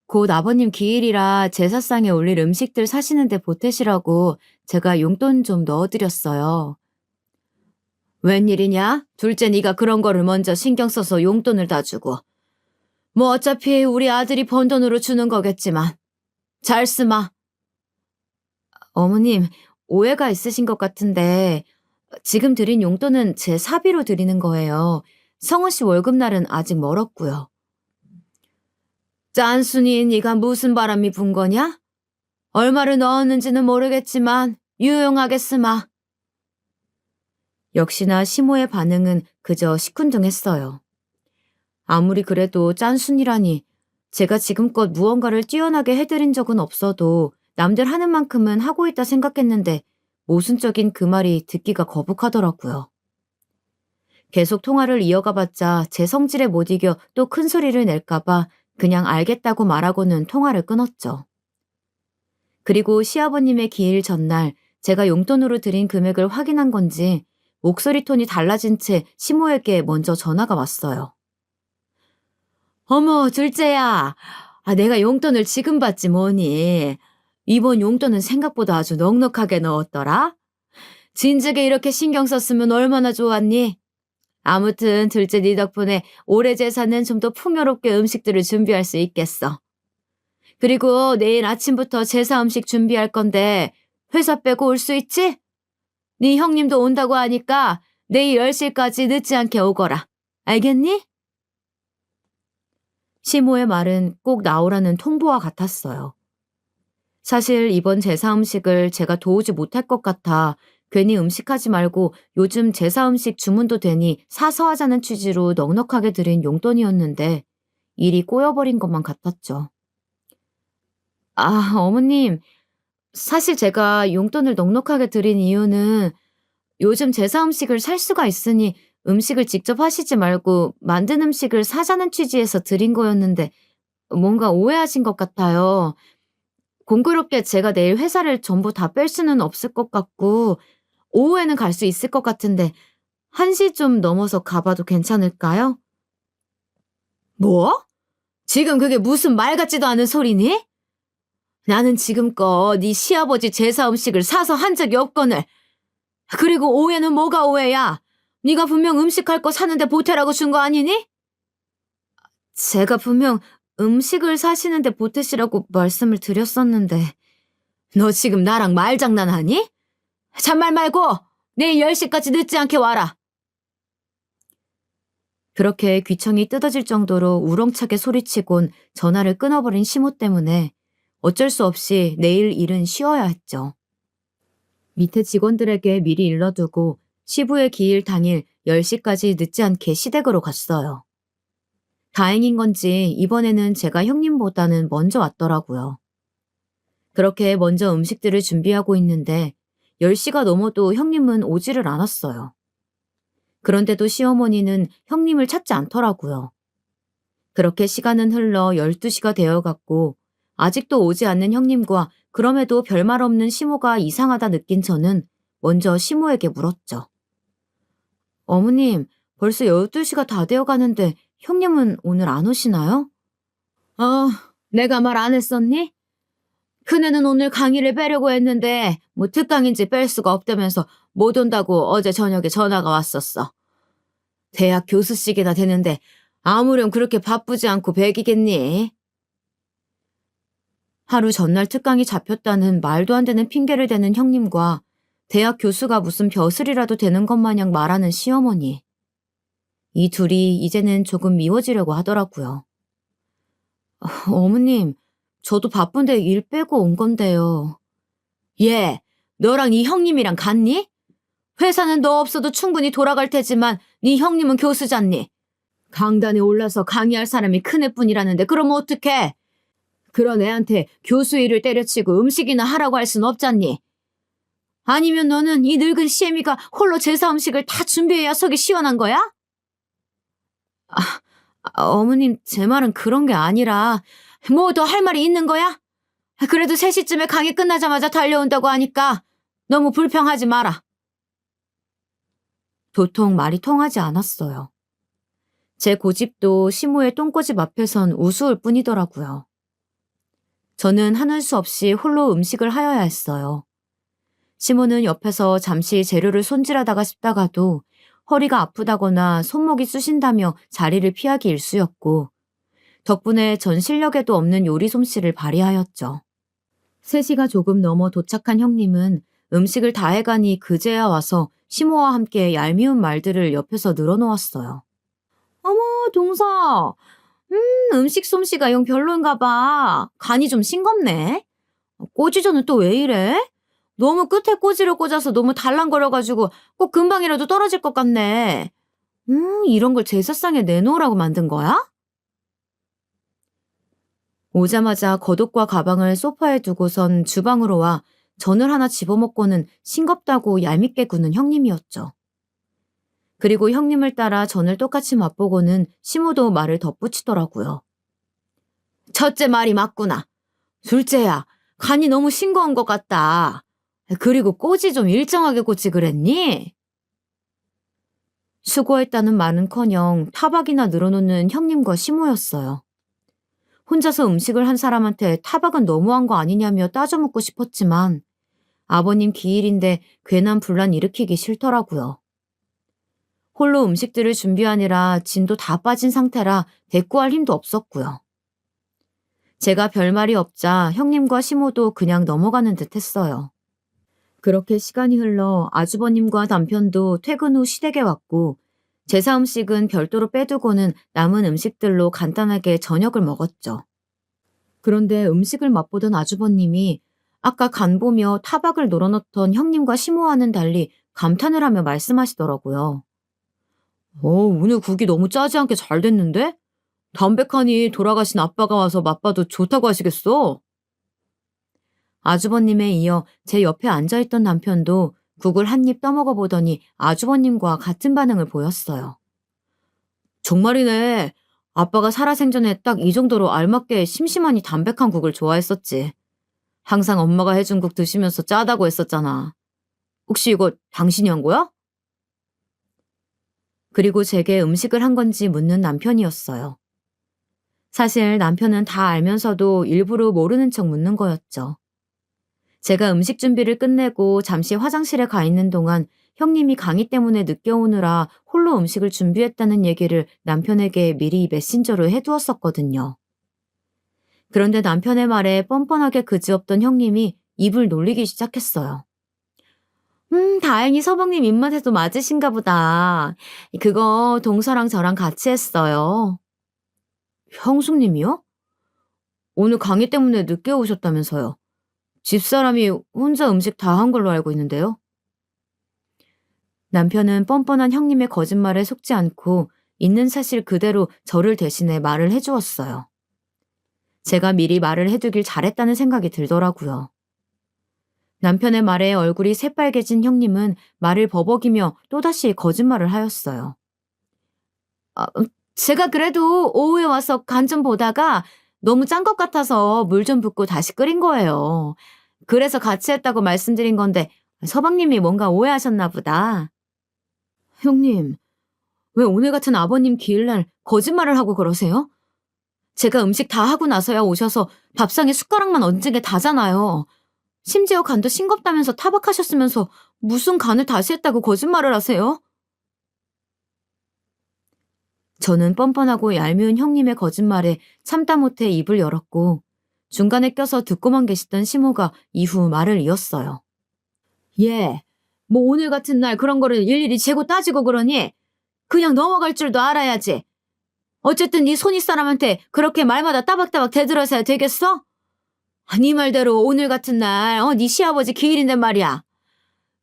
A: 곧 아버님 기일이라 제사상에 올릴 음식들 사시는데 보태시라고 제가 용돈 좀 넣어드렸어요. 웬일이냐? 둘째 네가 그런 거를 먼저 신경 써서 용돈을 다 주고. 뭐 어차피 우리 아들이 번 돈으로 주는 거겠지만. 잘 쓰마. 어머님, 오해가 있으신 것 같은데 지금 드린 용돈은 제 사비로 드리는 거예요. 성우 씨 월급날은 아직 멀었고요. 짠순이 네가 무슨 바람이 분 거냐? 얼마를 넣었는지는 모르겠지만 유용하게 쓰마. 역시나 시모의 반응은 그저 시큰둥했어요. 아무리 그래도 짠순이라니 제가 지금껏 무언가를 뛰어나게 해드린 적은 없어도 남들 하는 만큼은 하고 있다 생각했는데 모순적인 그 말이 듣기가 거북하더라고요. 계속 통화를 이어가봤자 제 성질에 못 이겨 또 큰 소리를 낼까봐 그냥 알겠다고 말하고는 통화를 끊었죠. 그리고 시아버님의 기일 전날 제가 용돈으로 드린 금액을 확인한 건지 목소리 톤이 달라진 채 시모에게 먼저 전화가 왔어요. 어머, 둘째야. 내가 용돈을 지금 받지 뭐니. 이번 용돈은 생각보다 아주 넉넉하게 넣었더라. 진즉에 이렇게 신경 썼으면 얼마나 좋았니? 아무튼 둘째 네 덕분에 올해 제사는 좀 더 풍요롭게 음식들을 준비할 수 있겠어. 그리고 내일 아침부터 제사 음식 준비할 건데 회사 빼고 올 수 있지? 네 형님도 온다고 하니까 내일 10시까지 늦지 않게 오거라. 알겠니? 시모의 말은 꼭 나오라는 통보와 같았어요. 사실 이번 제사 음식을 제가 도우지 못할 것 같아 괜히 음식하지 말고 요즘 제사 음식 주문도 되니 사서 하자는 취지로 넉넉하게 드린 용돈이었는데 일이 꼬여버린 것만 같았죠. 어머님, 사실 제가 용돈을 넉넉하게 드린 이유는 요즘 제사 음식을 살 수가 있으니 음식을 직접 하시지 말고 만든 음식을 사자는 취지에서 드린 거였는데 뭔가 오해하신 것 같아요. 공교롭게 제가 내일 회사를 전부 다 뺄 수는 없을 것 같고 오후에는 갈 수 있을 것 같은데 1시 좀 넘어서 가봐도 괜찮을까요? 뭐? 지금 그게 무슨 말 같지도 않은 소리니? 나는 지금껏 네 시아버지 제사 음식을 사서 한 적이 없거늘. 그리고 오해는 뭐가 오해야? 네가 분명 음식할 거 사는데 보태라고 준 거 아니니? 제가 분명 음식을 사시는데 보태시라고 말씀을 드렸었는데 너 지금 나랑 말장난하니? 잔말 말고 내일 10시까지 늦지 않게 와라. 그렇게 귀청이 뜯어질 정도로 우렁차게 소리치곤 전화를 끊어버린 시모 때문에 어쩔 수 없이 내일 일은 쉬어야 했죠. 밑에 직원들에게 미리 일러두고 시부의 기일 당일 10시까지 늦지 않게 시댁으로 갔어요. 다행인 건지 이번에는 제가 형님보다는 먼저 왔더라고요. 그렇게 먼저 음식들을 준비하고 있는데 10시가 넘어도 형님은 오지를 않았어요. 그런데도 시어머니는 형님을 찾지 않더라고요. 그렇게 시간은 흘러 12시가 되어갔고 아직도 오지 않는 형님과 그럼에도 별말 없는 시모가 이상하다 느낀 저는 먼저 시모에게 물었죠. 어머님, 벌써 12시가 다 되어가는데 형님은 오늘 안 오시나요? 내가 말 안 했었니? 큰애는 오늘 강의를 빼려고 했는데 뭐 특강인지 뺄 수가 없다면서 못 온다고 어제 저녁에 전화가 왔었어. 대학 교수직이나 되는데 아무렴 그렇게 바쁘지 않고 배기겠니? 하루 전날 특강이 잡혔다는 말도 안 되는 핑계를 대는 형님과 대학 교수가 무슨 벼슬이라도 되는 것 마냥 말하는 시어머니. 이 둘이 이제는 조금 미워지려고 하더라고요. 어머님, 저도 바쁜데 일 빼고 온 건데요. 얘, 너랑 네 형님이랑 같니? 회사는 너 없어도 충분히 돌아갈 테지만 네 형님은 교수잖니. 강단에 올라서 강의할 사람이 큰애뿐이라는데 그러면 어떡해? 그런 애한테 교수 일을 때려치고 음식이나 하라고 할 순 없잖니. 아니면 너는 이 늙은 시애미가 홀로 제사 음식을 다 준비해야 속이 시원한 거야? 어머님, 제 말은 그런 게 아니라 뭐 더 할 말이 있는 거야? 그래도 3시쯤에 강의 끝나자마자 달려온다고 하니까 너무 불평하지 마라. 도통 말이 통하지 않았어요. 제 고집도 시모의 똥꼬집 앞에선 우스울 뿐이더라고요. 저는 하는 수 없이 홀로 음식을 하여야 했어요. 시모는 옆에서 잠시 재료를 손질하다가 싶다가도 허리가 아프다거나 손목이 쑤신다며 자리를 피하기 일쑤였고, 덕분에 전 실력에도 없는 요리 솜씨를 발휘하였죠. 3시가 조금 넘어 도착한 형님은 음식을 다 해가니 그제야 와서 시모와 함께 얄미운 말들을 옆에서 늘어놓았어요. 어머, 동서. 음식 솜씨가 영 별론가 봐. 간이 좀 싱겁네. 꼬지전은 또 왜 이래? 너무 끝에 꼬지를 꽂아서 너무 달랑거려가지고 꼭 금방이라도 떨어질 것 같네. 이런 걸 제사상에 내놓으라고 만든 거야? 오자마자 겉옷과 가방을 소파에 두고선 주방으로 와 전을 하나 집어먹고는 싱겁다고 얄밉게 구는 형님이었죠. 그리고 형님을 따라 전을 똑같이 맛보고는 시모도 말을 덧붙이더라고요. 첫째 말이 맞구나. 둘째야, 간이 너무 싱거운 것 같다. 그리고 꼬지 좀 일정하게 꽂지 그랬니? 수고했다는 말은커녕 타박이나 늘어놓는 형님과 시모였어요. 혼자서 음식을 한 사람한테 타박은 너무한 거 아니냐며 따져묻고 싶었지만 아버님 기일인데 괜한 분란 일으키기 싫더라고요. 홀로 음식들을 준비하느라 진도 다 빠진 상태라 대꾸할 힘도 없었고요. 제가 별말이 없자 형님과 시모도 그냥 넘어가는 듯 했어요. 그렇게 시간이 흘러 아주버님과 남편도 퇴근 후 시댁에 왔고, 제사 음식은 별도로 빼두고는 남은 음식들로 간단하게 저녁을 먹었죠. 그런데 음식을 맛보던 아주버님이 아까 간 보며 타박을 놀아놓던 형님과 시모와는 달리 감탄을 하며 말씀하시더라고요. 오늘 국이 너무 짜지 않게 잘 됐는데? 담백하니 돌아가신 아빠가 와서 맛봐도 좋다고 하시겠어? 아주버님에 이어 제 옆에 앉아있던 남편도 국을 한 입 떠먹어 보더니 아주버님과 같은 반응을 보였어요. 정말이네. 아빠가 살아생전에 딱 이 정도로 알맞게 심심하니 담백한 국을 좋아했었지. 항상 엄마가 해준 국 드시면서 짜다고 했었잖아. 혹시 이거 당신이 한 거야? 그리고 제게 음식을 한 건지 묻는 남편이었어요. 사실 남편은 다 알면서도 일부러 모르는 척 묻는 거였죠. 제가 음식 준비를 끝내고 잠시 화장실에 가 있는 동안 형님이 강의 때문에 늦게 오느라 홀로 음식을 준비했다는 얘기를 남편에게 미리 메신저로 해두었었거든요. 그런데 남편의 말에 뻔뻔하게 그지없던 형님이 입을 놀리기 시작했어요. 다행히 서방님 입맛에도 맞으신가 보다. 그거 동서랑 저랑 같이 했어요. 형수님이요? 오늘 강의 때문에 늦게 오셨다면서요. 집사람이 혼자 음식 다 한 걸로 알고 있는데요. 남편은 뻔뻔한 형님의 거짓말에 속지 않고 있는 사실 그대로 저를 대신해 말을 해주었어요. 제가 미리 말을 해두길 잘했다는 생각이 들더라고요. 남편의 말에 얼굴이 새빨개진 형님은 말을 버벅이며 또다시 거짓말을 하였어요. 제가 그래도 오후에 와서 간 좀 보다가 너무 짠 것 같아서 물 좀 붓고 다시 끓인 거예요. 그래서 같이 했다고 말씀드린 건데 서방님이 뭔가 오해하셨나 보다. 형님, 왜 오늘 같은 아버님 기일날 거짓말을 하고 그러세요? 제가 음식 다 하고 나서야 오셔서 밥상에 숟가락만 얹은 게 다잖아요. 심지어 간도 싱겁다면서 타박하셨으면서 무슨 간을 다시 했다고 거짓말을 하세요? 저는 뻔뻔하고 얄미운 형님의 거짓말에 참다 못해 입을 열었고 중간에 껴서 듣고만 계시던 시모가 이후 말을 이었어요. 뭐 오늘 같은 날 그런 거를 일일이 재고 따지고 그러니 그냥 넘어갈 줄도 알아야지. 어쨌든 네 손윗 사람한테 그렇게 말마다 따박따박 대들어서야 되겠어? 네 말대로 오늘 같은 날 네 시아버지 기일인데 말이야.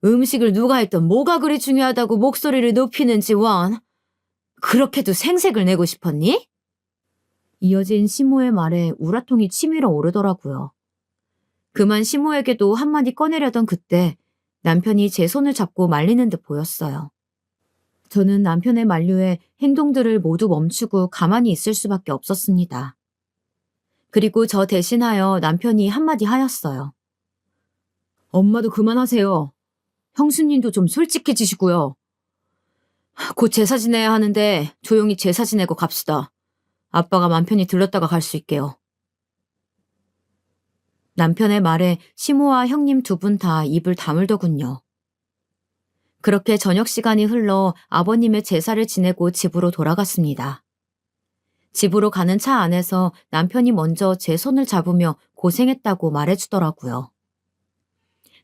A: 음식을 누가 했던 뭐가 그리 중요하다고 목소리를 높이는지 원. 그렇게도 생색을 내고 싶었니? 이어진 시모의 말에 우라통이 치밀어 오르더라고요. 그만 시모에게도 한마디 꺼내려던 그때 남편이 제 손을 잡고 말리는 듯 보였어요. 저는 남편의 만류에 행동들을 모두 멈추고 가만히 있을 수밖에 없었습니다. 그리고 저 대신하여 남편이 한마디 하였어요. 엄마도 그만하세요. 형수님도 좀 솔직해지시고요. 곧 제사 지내야 하는데 조용히 제사 지내고 갑시다. 아빠가 맘 편히 들렀다가 갈 수 있게요. 남편의 말에 시모와 형님 두 분 다 입을 다물더군요. 그렇게 저녁 시간이 흘러 아버님의 제사를 지내고 집으로 돌아갔습니다. 집으로 가는 차 안에서 남편이 먼저 제 손을 잡으며 고생했다고 말해주더라고요.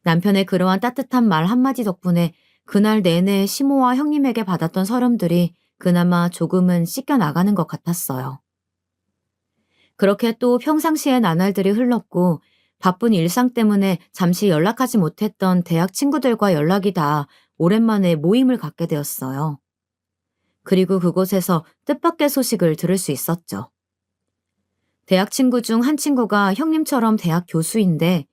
A: 남편의 그러한 따뜻한 말 한마디 덕분에 그날 내내 시모와 형님에게 받았던 서름들이 그나마 조금은 씻겨나가는 것 같았어요. 그렇게 또 평상시의 나날들이 흘렀고 바쁜 일상 때문에 잠시 연락하지 못했던 대학 친구들과 연락이 다 오랜만에 모임을 갖게 되었어요. 그리고 그곳에서 뜻밖의 소식을 들을 수 있었죠. 대학 친구 중 한 친구가 형님처럼 대학 교수인데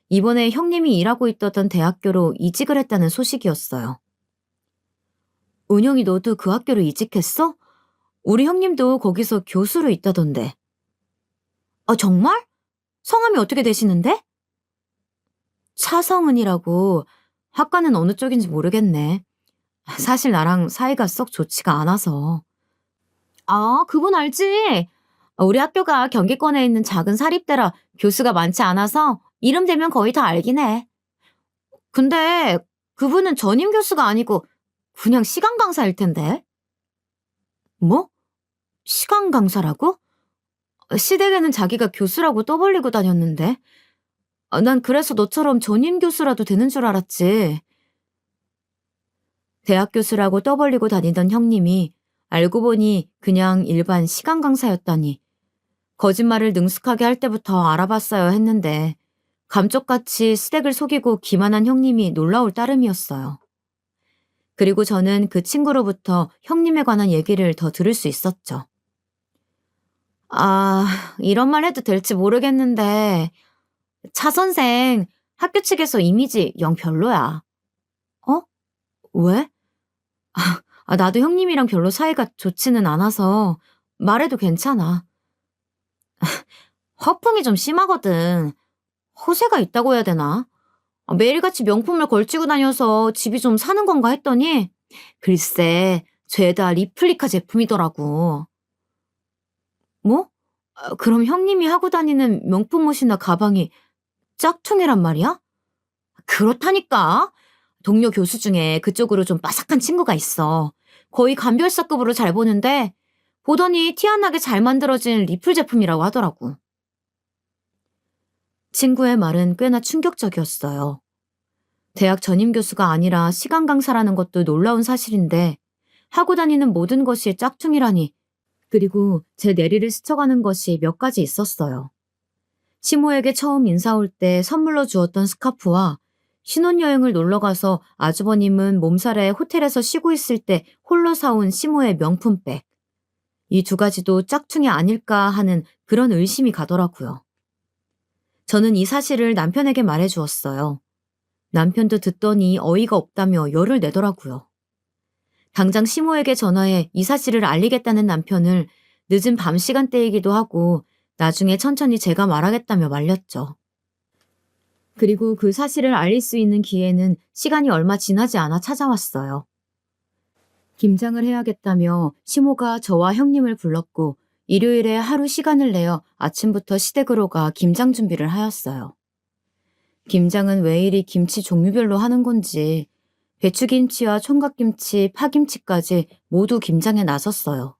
A: 이번에 형님이 일하고 있던 대학교로 이직을 했다는 소식이었어요. 은영이 너도 그 학교로 이직했어? 우리 형님도 거기서 교수로 있다던데. 아, 정말? 성함이 어떻게 되시는데? 차성은이라고. 학과는 어느 쪽인지 모르겠네. 사실 나랑 사이가 썩 좋지가 않아서. 아, 그분 알지? 우리 학교가 경기권에 있는 작은 사립대라 교수가 많지 않아서 이름 대면 거의 다 알긴 해. 근데 그분은 전임 교수가 아니고 그냥 시간 강사일 텐데. 뭐? 시간 강사라고? 시댁에는 자기가 교수라고 떠벌리고 다녔는데. 난 그래서 너처럼 전임 교수라도 되는 줄 알았지. 대학 교수라고 떠벌리고 다니던 형님이 알고 보니 그냥 일반 시간 강사였다니. 거짓말을 능숙하게 할 때부터 알아봤어야 했는데 감쪽같이 시댁을 속이고 기만한 형님이 놀라울 따름이었어요. 그리고 저는 그 친구로부터 형님에 관한 얘기를 더 들을 수 있었죠. 아, 이런 말 해도 될지 모르겠는데 차 선생 학교 측에서 이미지 영 별로야. 어? 왜? 나도 형님이랑 별로 사이가 좋지는 않아서 말해도 괜찮아. 허풍이 좀 심하거든. 허세가 있다고 해야 되나? 매일같이 명품을 걸치고 다녀서 집이 좀 사는 건가 했더니 글쎄 죄다 리플리카 제품이더라고. 뭐? 그럼 형님이 하고 다니는 명품 옷이나 가방이 짝퉁이란 말이야? 그렇다니까. 동료 교수 중에 그쪽으로 좀 빠삭한 친구가 있어. 거의 감별사급으로 잘 보는데 보더니 티 안 나게 잘 만들어진 리플 제품이라고 하더라고. 친구의 말은 꽤나 충격적이었어요. 대학 전임 교수가 아니라 시간 강사라는 것도 놀라운 사실인데 하고 다니는 모든 것이 짝퉁이라니. 그리고 제 내리를 스쳐가는 것이 몇 가지 있었어요. 시모에게 처음 인사 올 때 선물로 주었던 스카프와 신혼여행을 놀러가서 아주버님은 몸살에 호텔에서 쉬고 있을 때 홀로 사온 시모의 명품백. 이 두 가지도 짝퉁이 아닐까 하는 그런 의심이 가더라고요. 저는 이 사실을 남편에게 말해 주었어요. 남편도 듣더니 어이가 없다며 열을 내더라고요. 당장 시모에게 전화해 이 사실을 알리겠다는 남편을 늦은 밤 시간대이기도 하고 나중에 천천히 제가 말하겠다며 말렸죠. 그리고 그 사실을 알릴 수 있는 기회는 시간이 얼마 지나지 않아 찾아왔어요. 김장을 해야겠다며 시모가 저와 형님을 불렀고 일요일에 하루 시간을 내어 아침부터 시댁으로 가 김장 준비를 하였어요. 김장은 왜 이리 김치 종류별로 하는 건지 배추김치와 총각김치, 파김치까지 모두 김장에 나섰어요.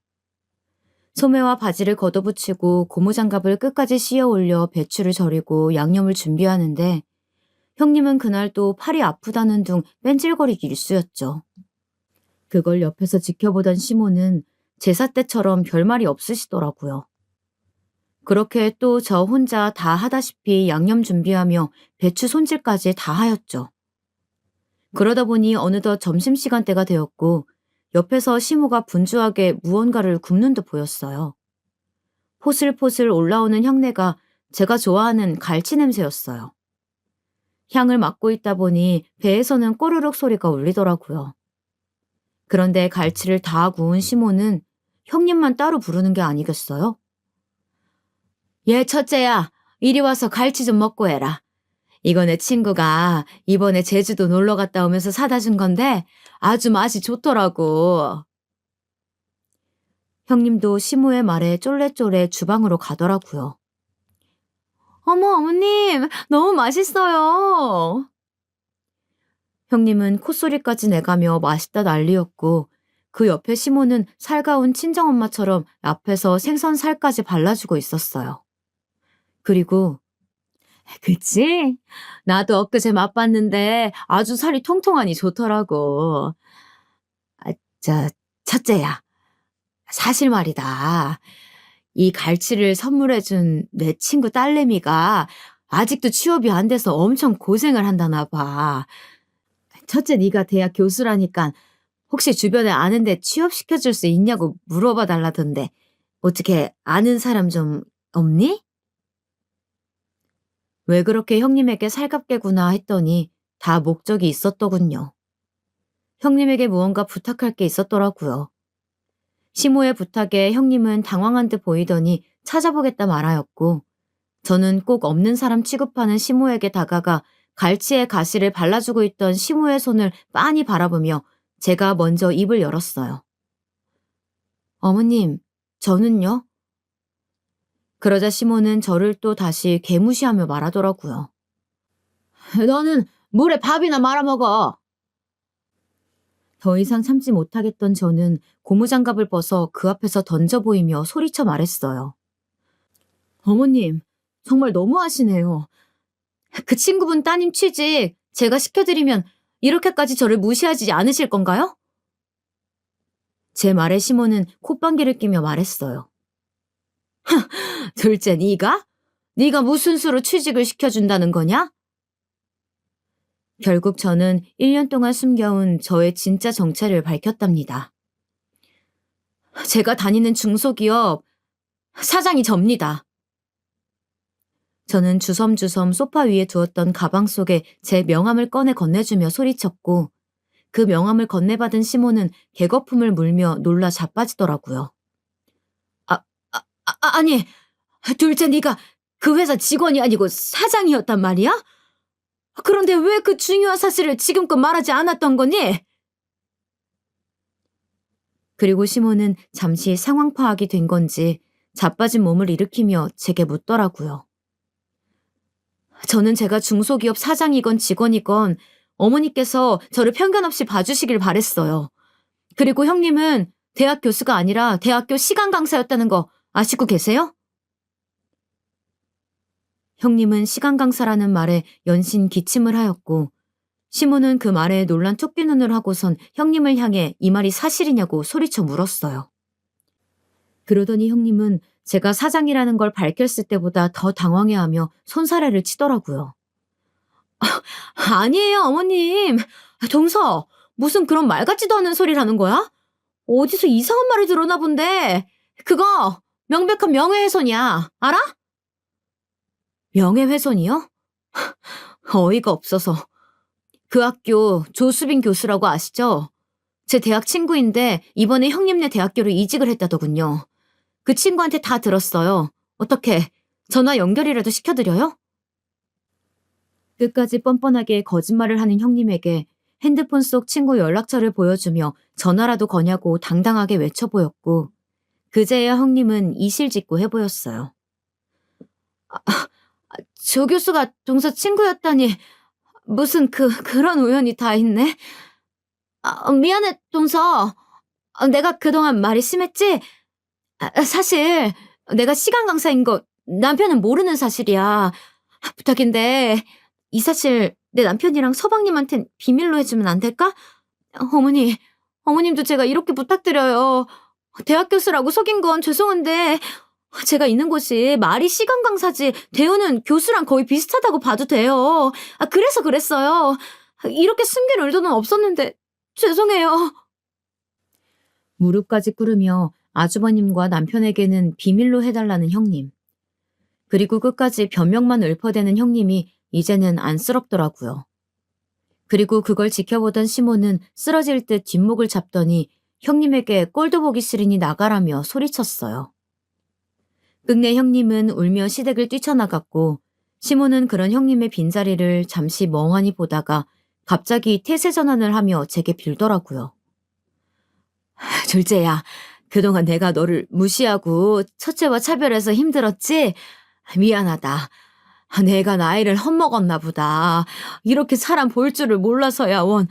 A: 소매와 바지를 걷어붙이고 고무장갑을 끝까지 씌어 올려 배추를 절이고 양념을 준비하는데 형님은 그날 또 팔이 아프다는 둥 뺀질거리기 일쑤였죠. 그걸 옆에서 지켜보던 시모는 제사 때처럼 별말이 없으시더라고요. 그렇게 또 저 혼자 다 하다시피 양념 준비하며 배추 손질까지 다 하였죠. 그러다 보니 어느덧 점심시간대가 되었고 옆에서 시모가 분주하게 무언가를 굽는 듯 보였어요. 포슬포슬 올라오는 향내가 제가 좋아하는 갈치 냄새였어요. 향을 맡고 있다 보니 배에서는 꼬르륵 소리가 울리더라고요. 그런데 갈치를 다 구운 시몬은 형님만 따로 부르는 게 아니겠어요? 얘 첫째야, 이리 와서 갈치 좀 먹고 해라. 이거 내 친구가 이번에 제주도 놀러 갔다 오면서 사다 준 건데 아주 맛이 좋더라고. 형님도 시모의 말에 쫄래쫄래 주방으로 가더라고요. 어머, 어머님, 너무 맛있어요. 형님은 콧소리까지 내가며 맛있다 난리였고 그 옆에 시모는 살가운 친정엄마처럼 앞에서 생선살까지 발라주고 있었어요. 그리고 그치? 나도 엊그제 맛봤는데 아주 살이 통통하니 좋더라고. 아, 저, 첫째야. 사실 말이다. 이 갈치를 선물해준 내 친구 딸내미가 아직도 취업이 안 돼서 엄청 고생을 한다나 봐. 첫째 네가 대학 교수라니까 혹시 주변에 아는데 취업시켜줄 수 있냐고 물어봐 달라던데 어떻게 아는 사람 좀 없니? 왜 그렇게 형님에게 살갑게구나 했더니 다 목적이 있었더군요. 형님에게 무언가 부탁할 게 있었더라고요. 시모의 부탁에 형님은 당황한 듯 보이더니 찾아보겠다 말하였고 저는 꼭 없는 사람 취급하는 시모에게 다가가 갈치의 가시를 발라주고 있던 시모의 손을 빤히 바라보며 제가 먼저 입을 열었어요. 어머님, 저는요? 그러자 시모는 저를 또 다시 개무시하며 말하더라고요. 너는 물에 밥이나 말아먹어. 더 이상 참지 못하겠던 저는 고무장갑을 벗어 그 앞에서 던져 보이며 소리쳐 말했어요. 어머님, 정말 너무하시네요. 그 친구분 따님 취직 제가 시켜드리면 이렇게까지 저를 무시하지 않으실 건가요? 제 말에 시모는 콧방귀를 끼며 말했어요. 둘째 네가? 네가 무슨 수로 취직을 시켜준다는 거냐? 결국 저는 1년 동안 숨겨온 저의 진짜 정체를 밝혔답니다. 제가 다니는 중소기업 사장이 접니다. 저는 주섬주섬 소파 위에 두었던 가방 속에 제 명함을 꺼내 건네주며 소리쳤고 그 명함을 건네받은 시모는 개거품을 물며 놀라 자빠지더라고요. 아니, 둘째 네가 그 회사 직원이 아니고 사장이었단 말이야? 그런데 왜 그 중요한 사실을 지금껏 말하지 않았던 거니? 그리고 시모는 잠시 상황 파악이 된 건지 자빠진 몸을 일으키며 제게 묻더라고요. 저는 제가 중소기업 사장이건 직원이건 어머니께서 저를 편견 없이 봐주시길 바랬어요. 그리고 형님은 대학 교수가 아니라 대학교 시간 강사였다는 거 아시고 계세요? 형님은 시간 강사라는 말에 연신 기침을 하였고 시모는 그 말에 놀란 토끼 눈을 하고선 형님을 향해 이 말이 사실이냐고 소리쳐 물었어요. 그러더니 형님은 제가 사장이라는 걸 밝혔을 때보다 더 당황해하며 손사래를 치더라고요. 아니에요, 어머님. 동서, 무슨 그런 말 같지도 않은 소리라는 거야? 어디서 이상한 말을 들었나 본데. 그거 명백한 명예훼손이야. 알아? 명예훼손이요? 어이가 없어서. 그 학교 조수빈 교수라고 아시죠? 제 대학 친구인데 이번에 형님네 대학교로 이직을 했다더군요. 그 친구한테 다 들었어요. 어떻게 전화 연결이라도 시켜드려요? 끝까지 뻔뻔하게 거짓말을 하는 형님에게 핸드폰 속 친구 연락처를 보여주며 전화라도 거냐고 당당하게 외쳐 보였고 그제야 형님은 이실직고 해보였어요. 조 교수가 동서 친구였다니 무슨 그런 우연이 다 있네. 미안해 동서. 내가 그동안 말이 심했지? 사실 내가 시간 강사인 거 남편은 모르는 사실이야. 부탁인데 이 사실 내 남편이랑 서방님한텐 비밀로 해주면 안 될까? 어머님도 제가 이렇게 부탁드려요. 대학 교수라고 속인 건 죄송한데 제가 있는 곳이 말이 시간 강사지 대우는 교수랑 거의 비슷하다고 봐도 돼요. 그래서 그랬어요. 이렇게 숨길 의도는 없었는데 죄송해요. 무릎까지 꿇으며 아주버님과 남편에게는 비밀로 해달라는 형님. 그리고 끝까지 변명만 읊어대는 형님이 이제는 안쓰럽더라고요. 그리고 그걸 지켜보던 시모는 쓰러질 듯 뒷목을 잡더니 형님에게 꼴도 보기 싫으니 나가라며 소리쳤어요. 끝내 형님은 울며 시댁을 뛰쳐나갔고 시모는 그런 형님의 빈자리를 잠시 멍하니 보다가 갑자기 태세 전환을 하며 제게 빌더라고요. 둘째야, 그동안 내가 너를 무시하고 첫째와 차별해서 힘들었지? 미안하다. 내가 나이를 헛먹었나 보다. 이렇게 사람 볼 줄을 몰라서야 원.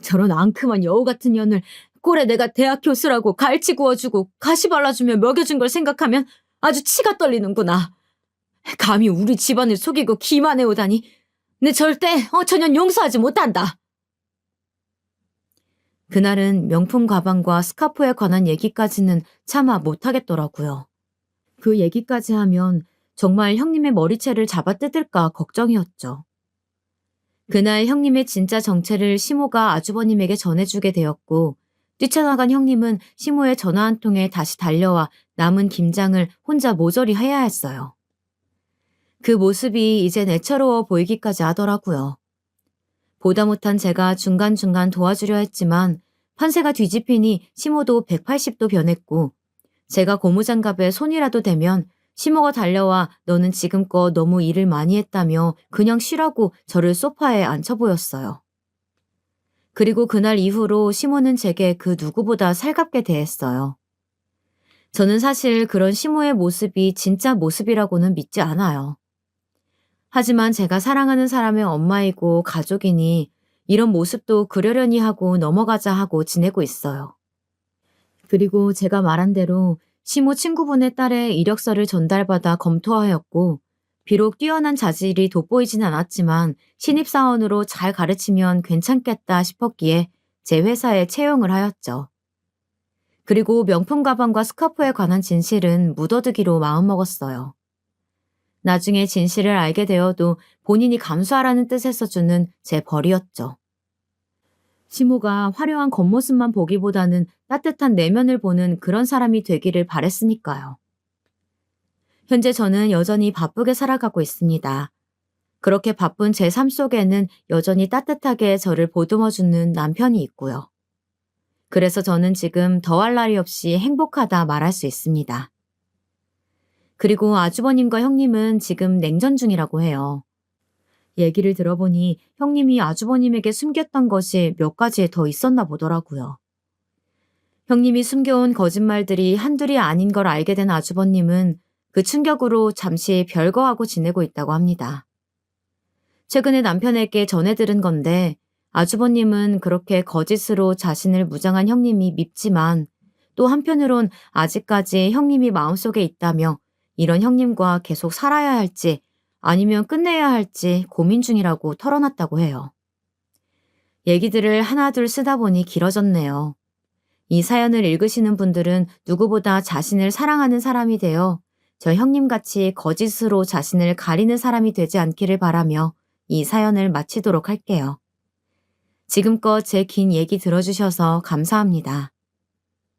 A: 저런 앙큼한 여우 같은 년을 꼴에 내가 대학 교수라고 갈치 구워주고 가시 발라주며 먹여준 걸 생각하면 아주 치가 떨리는구나. 감히 우리 집안을 속이고 기만해오다니. 내 절대 저년 용서하지 못한다. 그날은 명품 가방과 스카프에 관한 얘기까지는 차마 못하겠더라고요. 그 얘기까지 하면 정말 형님의 머리채를 잡아뜯을까 걱정이었죠. 그날 형님의 진짜 정체를 시모가 아주버님에게 전해주게 되었고 뛰쳐나간 형님은 시모의 전화 한 통에 다시 달려와 남은 김장을 혼자 모조리 해야 했어요. 그 모습이 이젠 애처로워 보이기까지 하더라고요. 보다 못한 제가 중간중간 도와주려 했지만 판세가 뒤집히니 시모도 180도 변했고 제가 고무장갑에 손이라도 대면 시모가 달려와 너는 지금껏 너무 일을 많이 했다며 그냥 쉬라고 저를 소파에 앉혀 보였어요. 그리고 그날 이후로 시모는 제게 그 누구보다 살갑게 대했어요. 저는 사실 그런 시모의 모습이 진짜 모습이라고는 믿지 않아요. 하지만 제가 사랑하는 사람의 엄마이고 가족이니 이런 모습도 그러려니 하고 넘어가자 하고 지내고 있어요. 그리고 제가 말한 대로 시모 친구분의 딸의 이력서를 전달받아 검토하였고 비록 뛰어난 자질이 돋보이진 않았지만 신입사원으로 잘 가르치면 괜찮겠다 싶었기에 제 회사에 채용을 하였죠. 그리고 명품 가방과 스카프에 관한 진실은 묻어두기로 마음먹었어요. 나중에 진실을 알게 되어도 본인이 감수하라는 뜻에서 주는 제 벌이었죠. 시모가 화려한 겉모습만 보기보다는 따뜻한 내면을 보는 그런 사람이 되기를 바랬으니까요. 현재 저는 여전히 바쁘게 살아가고 있습니다. 그렇게 바쁜 제 삶 속에는 여전히 따뜻하게 저를 보듬어주는 남편이 있고요. 그래서 저는 지금 더할 나위 없이 행복하다 말할 수 있습니다. 그리고 아주버님과 형님은 지금 냉전 중이라고 해요. 얘기를 들어보니 형님이 아주버님에게 숨겼던 것이 몇 가지 더 있었나 보더라고요. 형님이 숨겨온 거짓말들이 한둘이 아닌 걸 알게 된 아주버님은 그 충격으로 잠시 별거하고 지내고 있다고 합니다. 최근에 남편에게 전해 들은 건데 아주버님은 그렇게 거짓으로 자신을 무장한 형님이 밉지만 또 한편으론 아직까지 형님이 마음속에 있다며 이런 형님과 계속 살아야 할지 아니면 끝내야 할지 고민 중이라고 털어놨다고 해요. 얘기들을 하나둘 쓰다 보니 길어졌네요. 이 사연을 읽으시는 분들은 누구보다 자신을 사랑하는 사람이 되어 저 형님같이 거짓으로 자신을 가리는 사람이 되지 않기를 바라며 이 사연을 마치도록 할게요. 지금껏 제 긴 얘기 들어주셔서 감사합니다.